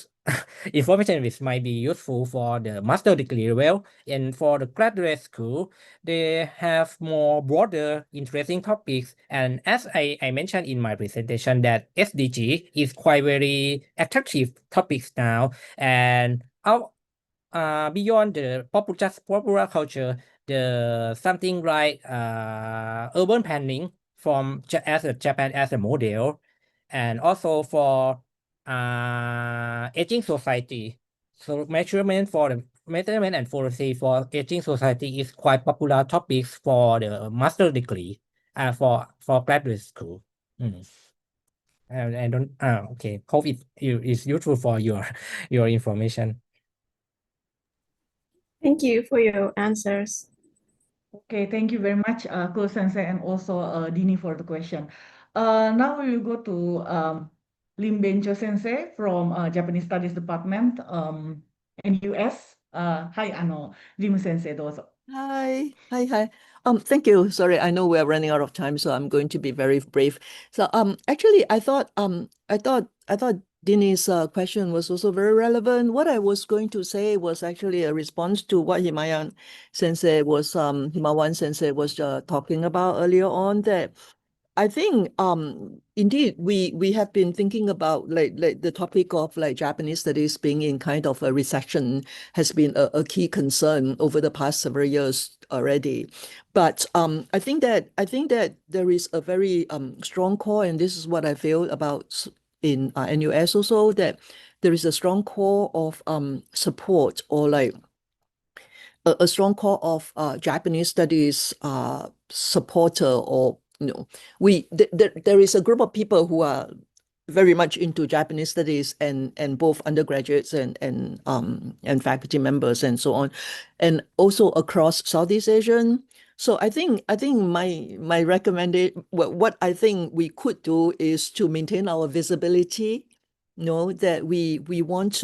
information which might be useful for the master degree level. And for the graduate school, they have more broader, interesting topics. And as I mentioned in my presentation, that SDG is quite very attractive topics now. And beyond the popular culture, the something like urban planning from Japan as a model, and also for aging society. So measurement and policy for aging society is quite popular topics for the master degree for graduate school. And I don't okay. Hope it is useful for your information.
Thank you for your answers.
Okay, thank you very much, Ko Sensei, and also Dini for the question. Now we will go to Lim Bencho Sensei from Japanese Studies Department in US. Hi, Lim Sensei, どうぞ.
Hi. Thank you. Sorry, I know we're running out of time, so I'm going to be very brief. So, actually, I thought Dini's question was also very relevant. What I was going to say was actually a response to what Himawan Sensei was talking about earlier on, that I think indeed we have been thinking about like the topic of like Japanese studies being in kind of a recession has been a key concern over the past several years already. But I think that there is a very strong core, and this is what I feel about in NUS also, that there is a strong core of support, or like a strong core of Japanese studies supporter, or there is a group of people who are very much into Japanese studies, and both undergraduates and faculty members and so on, and also across Southeast Asian. So I think my recommendation, what I think we could do is to maintain our visibility, that we want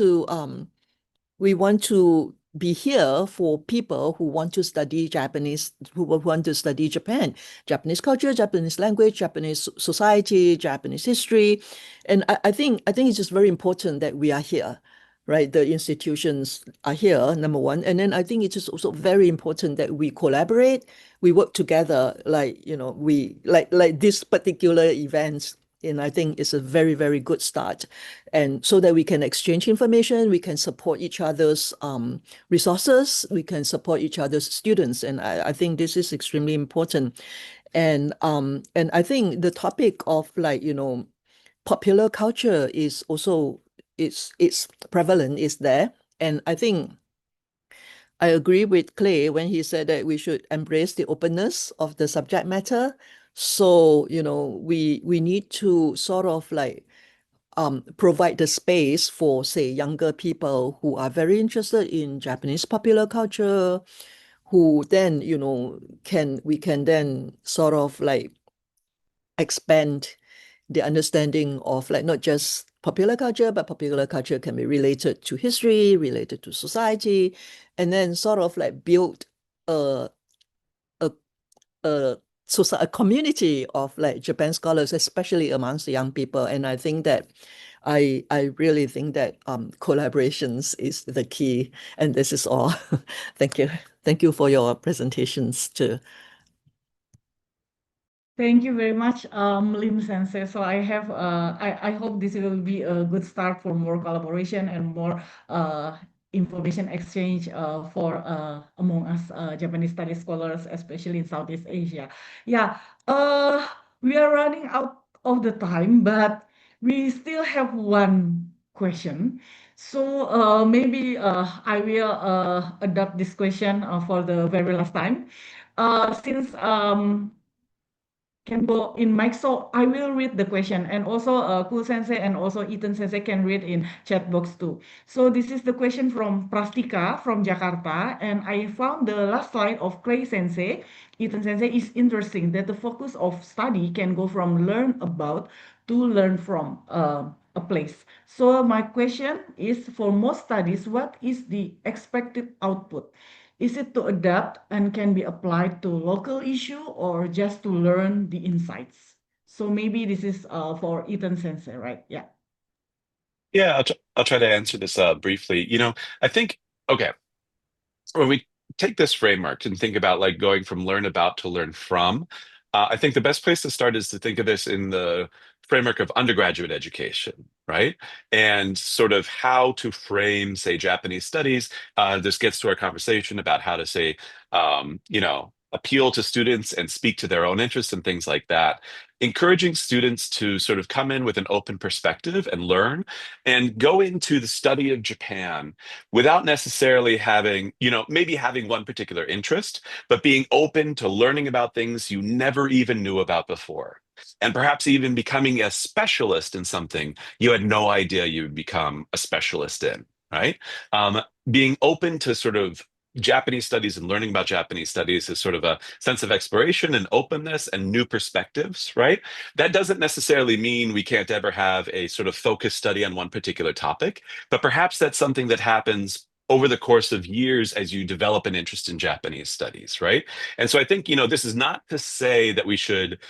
to be here for people who want to study Japanese, who want to study Japan, Japanese culture, Japanese language, Japanese society, Japanese history. And I think it's just very important that we are here, right? The institutions are here, number one. And then I think it's just also very important that we collaborate, we work together, like, we like this particular events. And I think it's a very, very good start. And so that we can exchange information, we can support each other's resources, we can support each other's students. And I think this is extremely important. And I think the topic of like, popular culture is also, it's prevalent, is there. And I think I agree with Clay when he said that we should embrace the openness of the subject matter. So, we need to sort of like provide the space for, say, younger people who are very interested in Japanese popular culture, who then, we can then sort of like expand the understanding of like not just popular culture, but popular culture can be related to history, related to society, and then sort of like build a community of like Japan scholars, especially amongst the young people. And I think that I really think that collaborations is the key. And this is all. Thank you. Thank you for your presentations too.
Thank you very much, Lim Sensei. So I hope this will be a good start for more collaboration and more information exchange for among us Japanese studies scholars, especially in Southeast Asia. Yeah, we are running out of the time, but we still have one question. So maybe I will adopt this question for the very last time. Since can go in mic, so I will read the question, and also Kul Sensei and also Eaton Sensei can read in chat box too. So this is the question from Prastika from Jakarta, and I found the last slide of Clay Sensei, Eaton Sensei, is interesting, that the focus of study can go from learn about to learn from a place. So my question is, for most studies, what is the expected output? Is it to adapt and can be applied to local issue, or just to learn the insights? So maybe this is for Eaton Sensei, right? Yeah.
Yeah, I'll try to answer this briefly. I think, okay, when we take this framework and think about like going from learn about to learn from, I think the best place to start is to think of this in the framework of undergraduate education, right? And sort of how to frame, say, Japanese studies. This gets to our conversation about how to say, appeal to students and speak to their own interests and things like that. Encouraging students to sort of come in with an open perspective and learn and go into the study of Japan without necessarily having, maybe having one particular interest, but being open to learning about things you never even knew about before. And perhaps even becoming a specialist in something you had no idea you would become a specialist in, right? Being open to sort of Japanese studies and learning about Japanese studies is sort of a sense of exploration and openness and new perspectives, right? That doesn't necessarily mean we can't ever have a sort of focused study on one particular topic, but perhaps that's something that happens over the course of years as you develop an interest in Japanese studies, right? And so I think, this is not to say that we should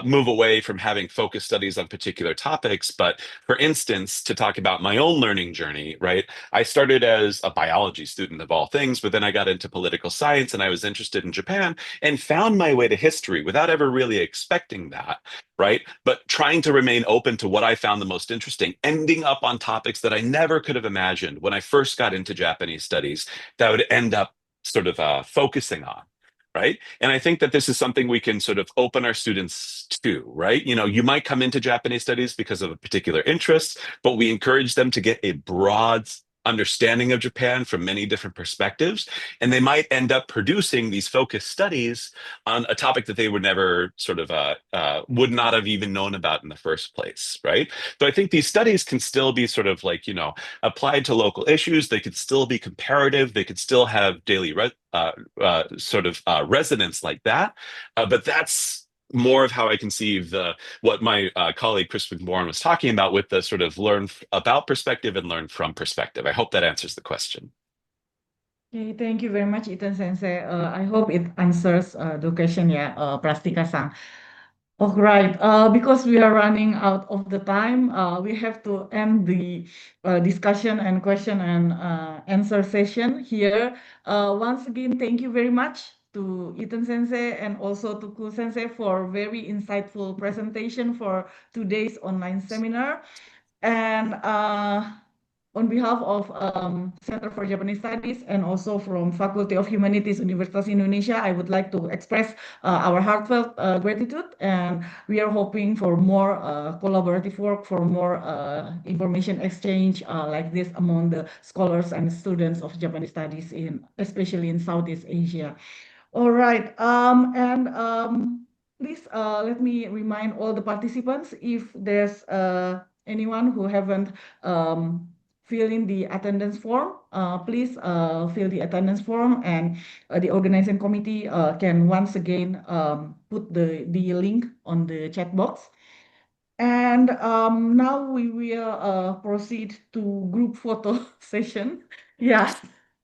move away from having focused studies on particular topics, but for instance, to talk about my own learning journey, right? I started as a biology student of all things, but then I got into political science and I was interested in Japan and found my way to history without ever really expecting that, right? But trying to remain open to what I found the most interesting, ending up on topics that I never could have imagined when I first got into Japanese studies that I would end up sort of focusing on. Right. And I think that this is something we can sort of open our students to, right? You might come into Japanese studies because of a particular interest, but we encourage them to get a broad understanding of Japan from many different perspectives. And they might end up producing these focused studies on a topic that they would never sort of would not have even known about in the first place, right? So I think these studies can still be sort of like, applied to local issues. They could still be comparative. They could still have daily resonance like that. But that's more of how I conceive what my colleague Chris McMorran was talking about with the sort of learn about perspective and learn from perspective. I hope that answers the question.
Okay, thank you very much, Eaton Sensei. I hope it answers the question, Prastika-san. All right, because we are running out of the time, we have to end the discussion and question and answer session here. Once again, thank you very much to Eaton Sensei and also to Ku Sensei for very insightful presentation for today's online seminar. And on behalf of Center for Japanese Studies and also from Faculty of Humanities, Universitas Indonesia, I would like to express our heartfelt gratitude, and we are hoping for more collaborative work, for more information exchange like this among the scholars and students of Japanese studies, especially in Southeast Asia. All right, please let me remind all the participants, if there's anyone who haven't fill in the attendance form, please fill the attendance form, and the organizing committee can once again put the link on the chat box. And now we will proceed to group photo session. Yeah.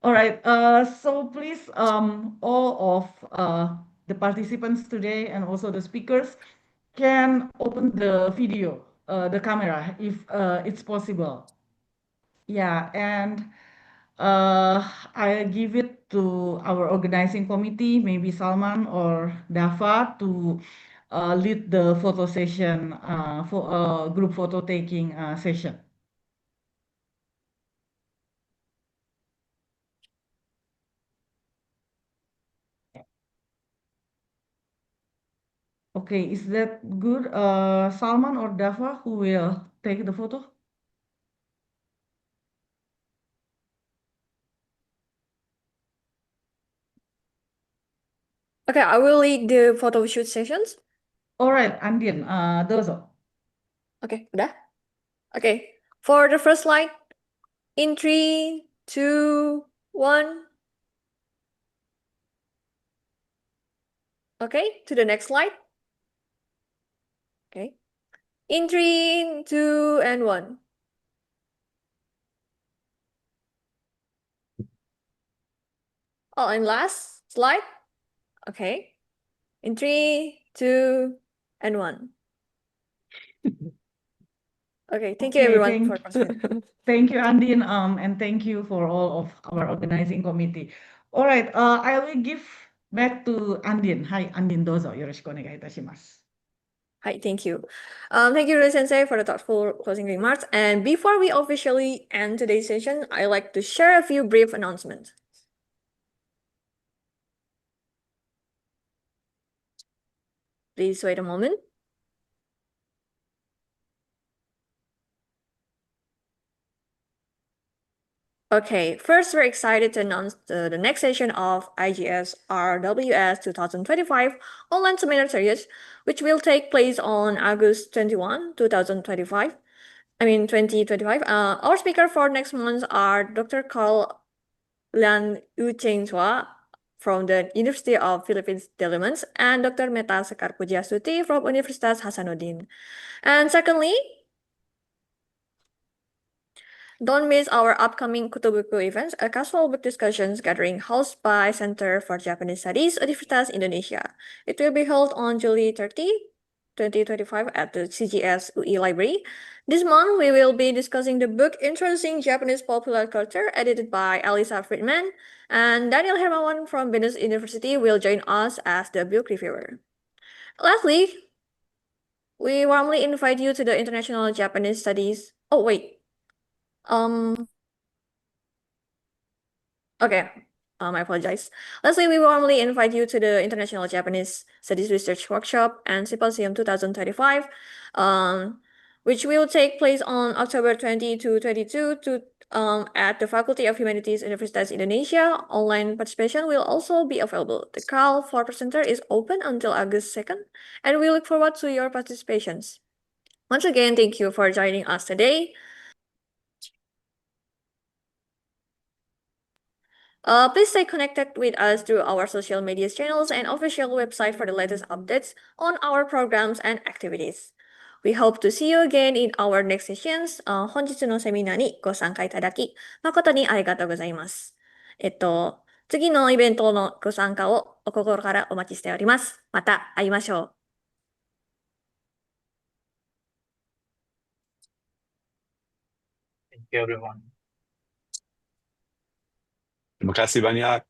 All right. So please, all of the participants today and also the speakers can open the video, the camera, if it's possible. Yeah, and I'll give it to our organizing committee, maybe Salman or Dafa, to lead the photo session for group photo taking session. Okay, is that good? Salman or Dafa, who will take the photo?
Okay, I will lead the photo shoot sessions.
All right, Andin, dozo.
Okay, udah? Okay, for the first slide, in 3, 2, 1. Okay, to the next slide. Okay, in 3, 2, and 1. Oh, and last slide. Okay, in 3, 2, and 1. Okay, thank you everyone for participating.
Thank you, Andin, and thank you for all of our organizing committee. All right, I will give back to Andin. Hi, Andin, dozo. Yoroshiku onegai itashimasu.
Hi, thank you. Thank you, Rui Sensei, for the thoughtful closing remarks. And before we officially end today's session, I'd like to share a few brief announcements. Please wait a moment. Okay, first we're excited to announce the next session of IJSRWS 2025 online seminar series, which will take place on August 21, 2025. I mean 2025. Our speaker for next month are Dr. Carl Lian Yu Cheng Chua from the University of Philippines Diliman, and Dr. Meta Sekar Pujiastuti from Universitas Hasanuddin. And secondly, don't miss our upcoming Kutubuku events, a casual book discussions gathering hosted by Center for Japanese Studies, Universitas Indonesia. It will be held on July 30, 2025 at the IJSRWS Library. This month, we will be discussing the book Introducing Japanese Popular Culture, edited by Elisa Friedman, and Daniel Hermawan from Venus University will join us as the book reviewer. Lastly, we warmly invite you to the International Japanese Studies. Oh, wait. Okay, I apologize. Lastly, we warmly invite you to the International Japanese Studies Research Workshop and Symposium 2035, which will take place on October 20 to 22 at the Faculty of Humanities, Universitas Indonesia. Online participation will also be available. The call for presenter is open until August 2nd, and we look forward to your participations. Once again, thank you for joining us today. Please stay connected with us through our social media channels and official website for the latest updates on our programs and activities. We hope to see you again in our next sessions. 本日のセミナーにご参加いただき、誠にありがとうございます。次のイベントのご参加をお心からお待ちしております。また会いましょう。
Thank you, everyone.
Terima kasih banyak.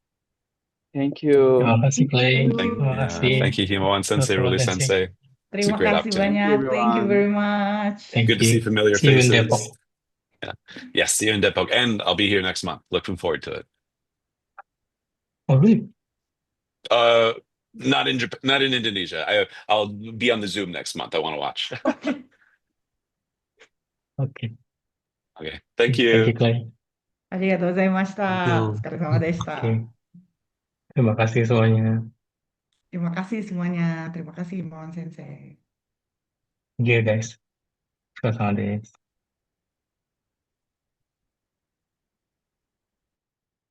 Thank you.
Terima kasih, Clay.
Thank you.
Terima kasih.
Thank you, Himawan Sensei,
Dr.
Ruli
Sensei.
Sensei. It's a
Terima
great
kasih
opportunity.
banyak. Thank you very
everyone.
much.
Thank
Good to see
you.
familiar
See you in
faces.
Depok.
Yeah. Yes, see you in Depok. And I'll be here next month. Looking forward to it.
Oh, really?
Not in Japan, not in Indonesia. I'll be on the Zoom next month. I want to watch.
Okay.
Okay.
Okay. Thank
Thank you,
you.
Clay.
ありがとうございました。
Thank you.
お疲れ様でした。
Okay. Terima kasih semuanya.
Terima kasih semuanya. Terima kasih, Mohon Sensei.
Thank you, guys. お疲れ様です。